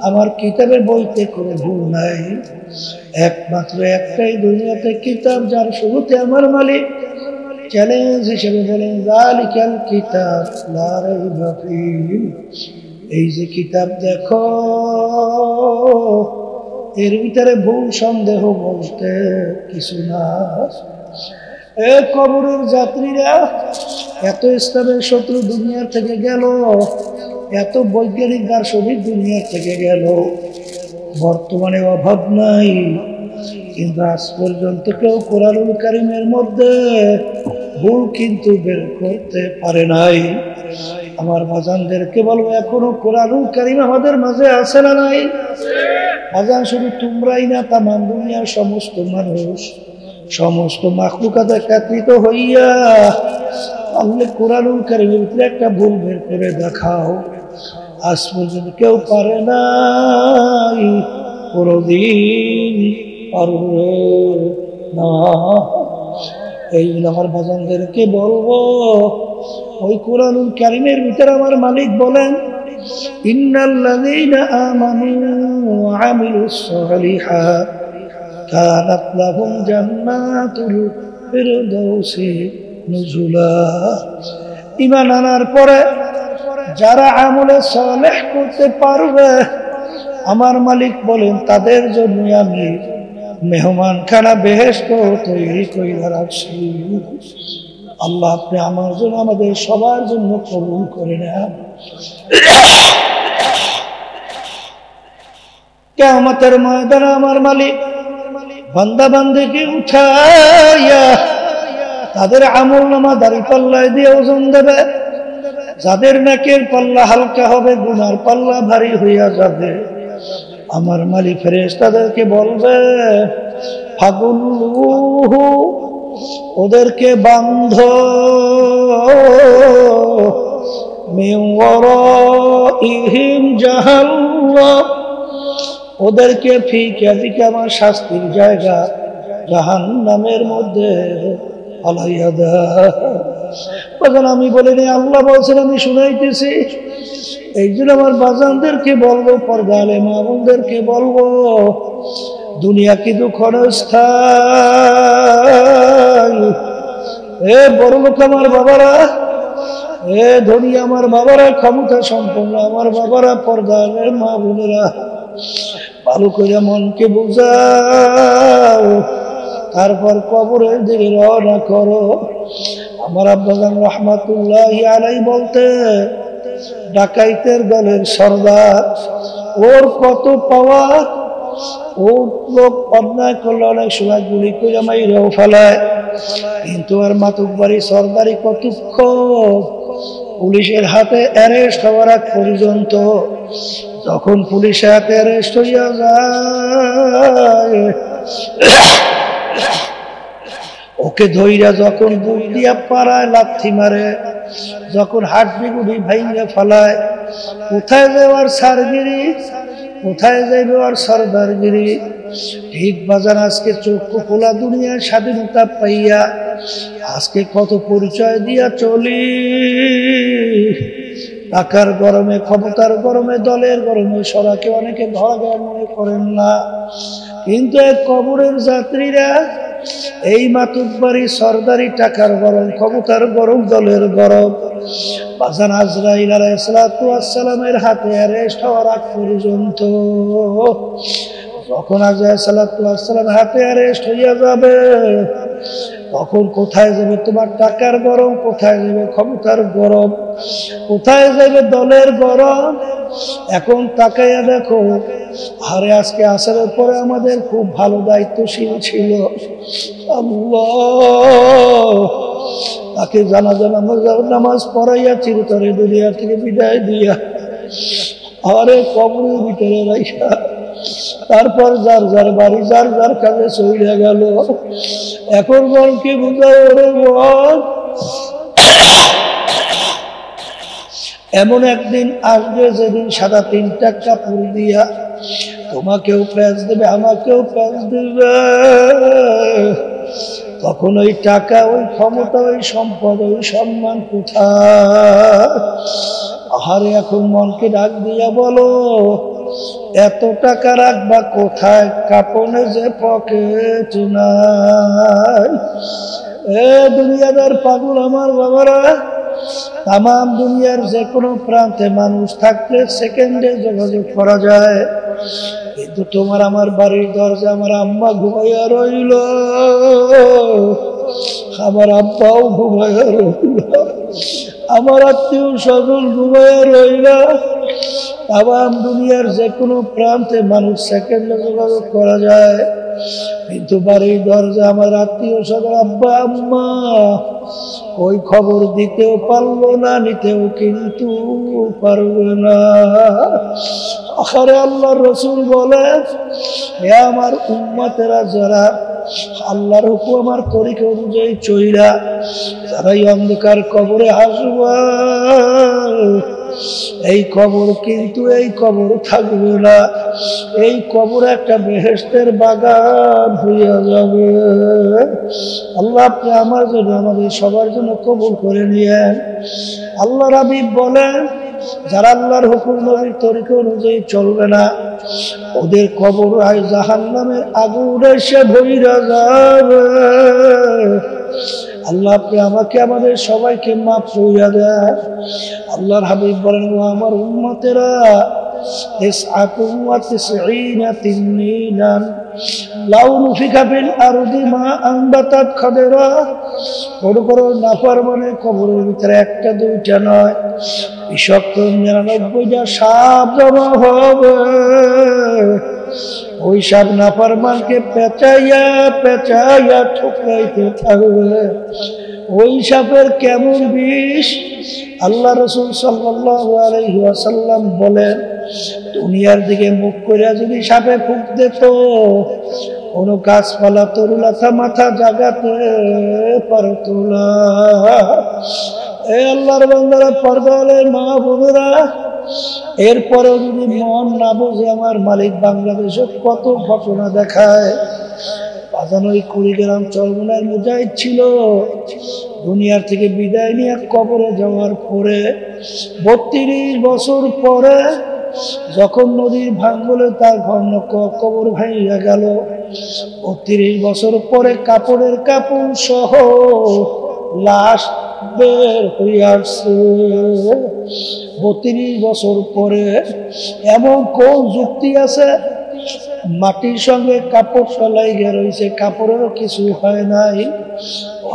আমার কিতাবের বইতে কোনো ভুল নাই। একমাত্র একটাই দুনিয়াতে কিতাব যার শুরুতে আমার মালিক চ্যালেঞ্জ হিসেবে বলেন যালিকাল কিতাব লা রাইবা ফীহি, এই যে কিতাব দেখো এর ভিতরে ভুল সন্দেহ বলতে কিছু না। এ কবরের যাত্রীরা, এত ইসলামের শত্রু দুনিয়ার থেকে গেল, এত বৈজ্ঞানিক দার্শনিক দুনিয়ার থেকে গেল, বর্তমানে অভাব নাই, কিন্তু আজ পর্যন্ত কেউ কোরআনুল কারীমের মধ্যে ভুল কিন্তু বের করতে পারে নাই। আমার বাজানদেরকে বলবো এখনো কোরআনুল কারীম আমাদের মাঝে আছে না নাই? বাজান শুধু তোমরাই না, তামাম দুনিয়ার সমস্ত মানুষ, সমস্ত মাখলুকাত একত্রিত হইয়া আল্লাহ কোরআনুল কারীমের ভিতরে একটা ভুল বের করে দেখাও। আজ পর্যন্ত কেউ পারে নাই, কোনদিন পারবে না। এই জন্য আমার বাজানদেরকে বলবো ওই কোরআনুল কারীমের ভিতরে আমার মালিক বলেন ইন্নাল্লাযীনা আমানু ওয়া আমিলুস সালিহাত কানাত লাহুম জান্নাতুল ফিরদাউসি নুজুলা। ঈমান আনার পরে যারা আমলে সালেহ করতে পারবে আমার মালিক বলেন তাদের জন্য আমি মেহমানখানা বেহেশত তৈরি করে রাখছি। আল্লাহ আপনি আমার জন্য আমাদের সবার জন্য কবুল করে নেন। কিয়ামতের ময়দানে আমার মালিক বান্দা বান্দিকে উঠাইয়া তাদের আমলনামা দাঁড়িপাল্লায় দিয়ে ওজন দেবে। যাদের নেকের পাল্লা হালকা হবে, গুনার পাল্লা ভারী হইয়া যাবে। আমার মালিক ফেরেশতাদেরকে বলবে ফাগুল্লুহু, ওদেরকে বান্ধ, মিন ওয়ারাইহিম জাহান্নাম, ওদেরকে ফিকা ফিকা আমার শাস্তির জায়গা জাহান্নামের মধ্যে ফালাইয়া দাও। তখন আমি বলিনি, আল্লাহ বলছেন, আমি শুনাইতেছি। এই জন্য আমার বাজানদেরকে বলবো, পর্দালে মা বোনদেরকে বলবো, দুনিয়া কিন্তু ক্ষণস্থায়ী। এ বড় লোক আমার বাবারা, এ ধনী আমার বাবারা, ক্ষমতা সম্পন্ন আমার বাবারা, পর্দালে মা বোনেরা, ভালো করে মনকে বুঝাও, তারপর কবরের দিকে রওনা করো। আমার আব্বাজান রহমাতুল্লাহি আলাইহি বলতে, ডাকাইতের দলের সর্দার, ওর কত পাওয়া, ও লোক অন্যায় করলে অনেক সময় গুলি করে মাইরেও ফেলায়, কিন্তু আর মাতুব্বারি সর্দারি কতক্ষ পুলিশের হাতে অ্যারেস্ট হওয়ার আগ পর্যন্ত, যখন পুলিশের হাতে অ্যারেস্ট হইয়া যায়, ওকে ধইরা যখন বুক দিয়া পাড়ায় লাথি মারে, যখন হাড্ডি গুড়ি ভাইঙ্গা ফেলায়, কোথায় যাওয়ার সারগিরি, কোথায় যাইবে আর সর্দারগিরি। ঠিক বাজার আজকে চক্ষু খোলা দুনিয়ার স্বাধীনতা পাইয়া আজকে কত পরিচয় দিয়া চলি। টাকার গরমে, ক্ষমতার গরমে, দলের গরমে সরাকে অনেকে ধরা দেয় মনে করেন না, কিন্তু এক কবরের যাত্রীরা এই মাতুব্বারি সরদারি টাকার গরম, ক্ষমতার গরম, দলের গরম। বাজান আজরাইল আলাইহিস সালাতু ওয়াস সালামের হাতে অ্যারেস্ট হওয়ার আগ পর্যন্ত, যখন আজরাইল সালাতু ওয়াস সালামের হাতে অ্যারেস্ট হইয়া যাবে, তখন কোথায় যাবে তোমার টাকার গরম, কোথায় যাবে ক্ষমতার গরম, কোথায় যাবে দলের গরম? এখন তাকাইয়া দেখো, আরে আজকে আসার পরে আমাদের খুব ভালো দায়িত্বশীল ছিল, আল্লাহ তাকে জানাজা নামাজ পড়াইয়া চিরতরে দুনিয়া থেকে বিদায় দিয়া আরে কবরের ভিতরে রাইখা তারপর যার যার বাড়ি যার যার কাজে চলে গেল। এখন মনকে বুঝায়, ওরে মন, এমন একদিন আসবে যেদিন সাদা 3টা কাপড় দিয়া তোমাকেও প্যাঁচ দেবে, আমাকেও প্যাঁচ দেবে। তখন ওই টাকা, ওই ক্ষমতা, ওই সম্পদ, ওই সম্মান কোথায়? আহারে এখন মনকে ডাক দিয়া বলো, এত টাকা রাখবা কোথায়? কাপনে যে পকেট নাই। এ দুনিয়াদার পাগল আমার বাবারা, তামাম দুনিয়ার যে কোনো প্রান্তে মানুষ থাকলে সেকেন্ডে যোগাযোগ করা যায়, কিন্তু তোমার আমার বাড়ির দরজা আমার আম্মা ঘুমাইয়া রইল, আমার আব্বাও ঘুমাইয়া রইল, আমার আত্মীয় স্বজন ঘুমাইয়া রইল। তামাম দুনিয়ার যে কোনো প্রান্তে মানুষ সেকেন্ডে যোগাযোগ করা যায়, কিন্তু বাড়ির দরজা আমার আত্মীয় স্বজন আব্বা আম্মা ওই খবর দিতেও পারলো না, নিতেও কিন্তু পারবে না। আখারে আল্লাহর রাসূল বলে, হে আমার উম্মতেরা, যারা আল্লাহর হুকুম আমার তরিকা অনুযায়ী চইলা যারা এই অন্ধকার কবরে আসবে, এই কবর কিন্তু এই কবর থাকবে না, এই কবর একটা বেহেশতের বাগান হইয়া যাবে। আল্লাহ আপনি আমার জন্য, আমাদের সবার জন্য কবুল করে নিয়েন। আল্লাহর হাবিব বলেন, যারা আল্লাহর হুকুম নবীর তরিকা অনুযায়ী চলবে না, ওদের কবর আয় জাহান্নামের আগুন এসে ভইরা যাবে। আল্লাহ আপনি আমাকে, আমাদের সবাইকে মাফ করিয়া দেন। আল্লাহর হাবিব বলেন, ও আমার উম্মতেরা, ইসআকুম ওয়া তিসঈনা তিন্নিনান লাউ নুফিকা ফিল আরদি মা আনবাতাত খাদেরা। বড় বড় নাফরমানের কবরের ভিতরে একটা দুইটা নয়, 99টা সাপ জমা হবে। ওই সাপ নাফরমানকে পেঁচাইয়া পেঁচাইয়া ঠুকরাইতে থাকবে। ওই সাপের কেমন বিষ? আল্লাহ রাসূল সাল্লাল্লাহু আলাইহি ওয়াসাল্লাম বলেন, দুনিয়ার দিকে মুখ করিয়া যদি সাপে ফুঁক দিত, কোনো গাছপালা তরুলতা মাথা জাগাতে পারত না। এ আল্লাহর বান্দারা, পর্দাওয়ালার মা বোনেরা, এরপরেও যদি মন না বোঝে, আমার মালিক বাংলাদেশে কত ঘটনা দেখায়। বাজানো ওই কুড়িগ্রাম চরমনার মুজাহিদ ছিল, দুনিয়ার থেকে বিদায় নিয়ে কবরে যাওয়ার পরে 32 বছর পরে যখন নদীর ভাঙ্গলে তার ঘর কবর ভাঙিয়া গেল, 32 বছর পরে কাপড়ের কাপড় সহ লাশ বের হইয়া আসছে। 32 বছর পরে এমন কোন যুক্তি আছে? মাটির সঙ্গে কাপড় ফেলাই গিয়ে রয়েছে, কাপড়েরও কিছু হয় নাই।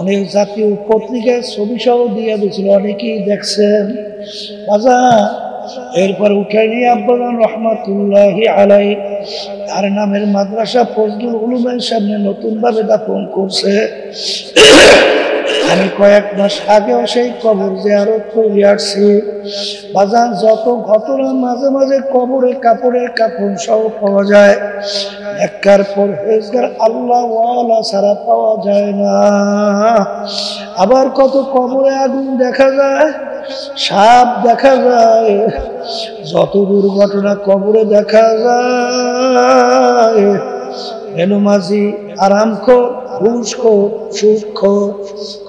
অনেক জাতীয় পত্রিকায় ছবি সহ দিয়ে দিয়েছিল, অনেকেই দেখছেন। বাজা এরপর উঠে নিয়ে আব্বাজান রহমাতুল্লাহি আলাইহি তার নামের মাদ্রাসা ফজলুল উলুমের সামনে নতুনভাবে দাফন করছে। আমি কয়েক মাস আগেও সেই কবর জিয়ারত করে আসছি। বাজান যত ঘটনা মাঝে মাঝে কবরে কাপড়ের কাপড় সহ পাওয়া যায়, একটার পর হেজগার আল্লাহ ওয়ালা ছাড়া পাওয়া যায় না। আবার কত কবরে আগুন দেখা যায়, সাপ দেখা যায়, যত দুর্ঘটনা কবরে দেখা যায়। বেনমাজি, আরামখোর, ঘুষখোর, সুদখোর,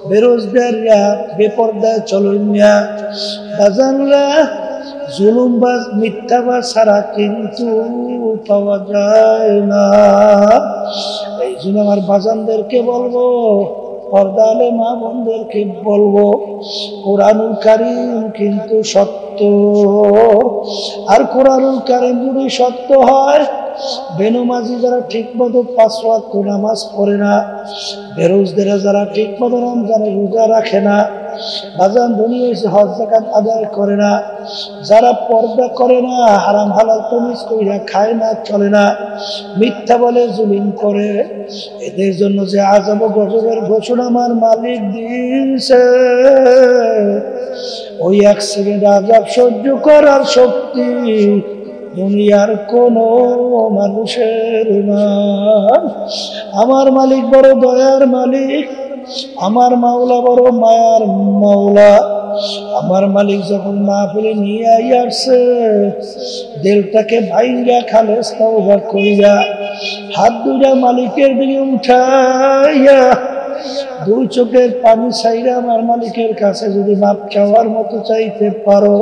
বেরোজগাররা, বেপর্দায় চলনিয়া, বাজানরা, জুলুমবাজ মিথ্যাবাজ ছাড়া কিন্তু পাওয়া যায় না। এই জন্য আমার বাজানদেরকে বলবো, পর্দালে মা বোনদেরকে বলবো, কোরআনুল কারীম কিন্তু সত্য। আর কোরআনুল কারীম যদি সত্য হয়, বেনমাজি যারা ঠিক মতো 5 ওয়াক্ত নামাজ পড়ে না, বেরোজগার যারা ঠিক মতো রমজানে রোজা রাখে না, বাজান ধনী হয়েছে হজ যাকাত আদায় করে না, যারা পর্দা করে না, হারাম হালাল তমিজ কইরা খায় না, চলে না, মিথ্যা বলে, জুলুম করে, এদের জন্য যে আযাব ও গজবের ঘোষণা আমার মালিক দিয়েছে, ওই 1 সেকেন্ড আযাব সহ্য করার শক্তি দুনিয়ার কোন মানুষের না। আমার মালিক বড় দয়ার মালিক, আমার মাওলা বড় মায়ার মাওলা। আমার মালিক যখন মাহফিলে নিয়ে আসছে, দিলটাকে ভাইঙ্গা খালেস তওবা কইরা হাত দুইটা মালিকের দিকে উঠাইয়া 2 চোখের পানি ছাইরা আমার মালিকের কাছে যদি মাপ চাওয়ার মতো চাইতে পারো,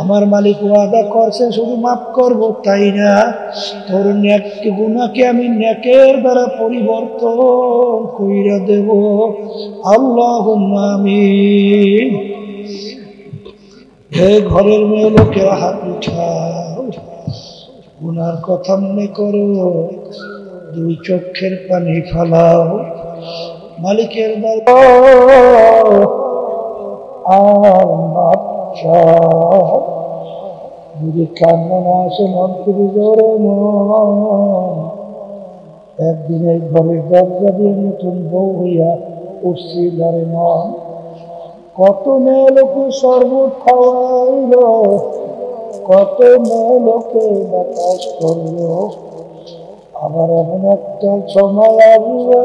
আমার মালিক ওয়াদা করছে শুধু মাফ করব তাই না, তোর নেক গুনাহকে আমি নেকের দ্বারা পরিবর্তন কইরা দেব। আল্লাহুম্মা আমিন। হে ঘরের মেয়ে লোকেরা হাত উঠাও, গুনার কথা মনে করো, 2 চোখের পানি ফালাও, মালিকের দরবারে আর মাপ চাও। যদি কান্না না আসে মন থেকে জোরে মন, একদিন এই ঘরের দরজা দিয়ে নতুন বউ হইয়া উঠছি ঘরে মন। কত মেয়ে লোকে শরবত খাওয়াইল, কত মেয়ে লোকে বাতাস করল, আবার এমন একটা সময় আসবে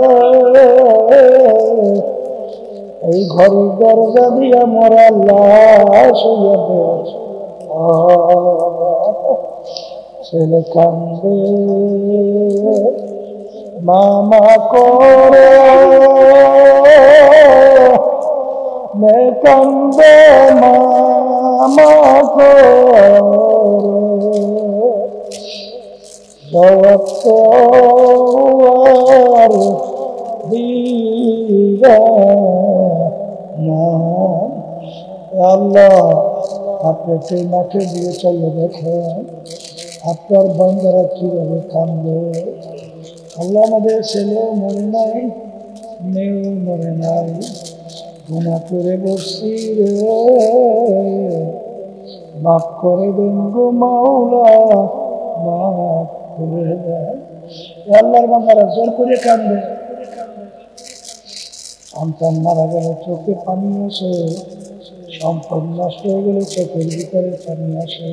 এই ঘরের দরজা দিয়া মরা লাশ হইয়া বেশ ছেলে কান্দে মামা করে, মেয়ে কান্দে মামা করে, জবাব তো আর দিবা না। আল্লাহ, আপনি সেই মাঠে দিয়ে চলে দেখেন আপনার বান্দারা কিভাবে কান্দে। আল্লাহ, আমাদের ছেলেও মরে নাই, মেয়েও মরে নাই, গুনাহ করে বসছি রে, মাফ করে দেন গো মাওলা, মাফ করে দেন। আল্লাহর বান্দারা জোর করে কান্দে, সন্তান মারা গেলে চোখে পানি আসে, সম্পদ নষ্ট হয়ে গেলে চোখের ভিতরে পানি আসে।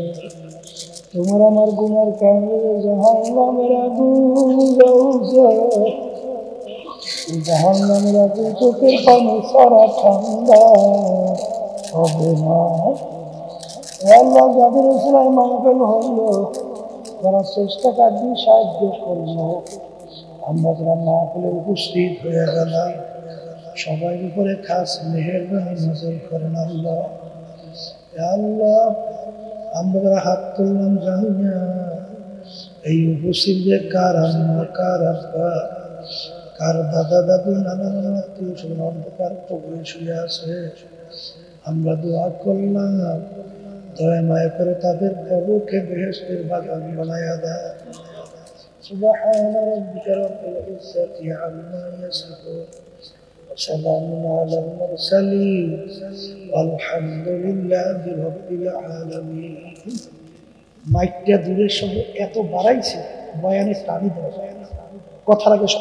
তোমার আমার গুনার কারণে জাহান্নামের আগুন জ্বলছে, জাহান্নামের আগুন চোখের পানি সারা ঠান্ডা হবে না। আল্লাহ, যাদের উসিলায় মাহফিল হইল, যারা চেষ্টা কাটিয়ে সাহায্য করলো, আমরা যারা মাহফিলে উপস্থিত হয়ে গেলাম, সবাই উপরে খাস মেহেরবানি নজর করেন আল্লাহ। আল্লাহ, আমরা হাত তুললাম জানি না এই উপস্থিতদের কার আম্মা, কার আব্বা, কার দাদা দাদু, নানা নানা আত্মীয় স্বজন অন্ধকার কবরে শুয়ে আছে। আমরা দোয়া করলাম, দয়া মায়া করে তাদের কবরকে বেহেশতের বাগান বানায়া দেয়। সুবহান রাব্বিকা রাব্বিল ইজ্জাতি আম্মা ইয়াসিফুন, وسلام على المرسلين والحمد لله رب العالمين। মাইকটা দূরের সঙ্গে এত বাড়াইছে, বয়ানে টানি দেওয়া কথার আগে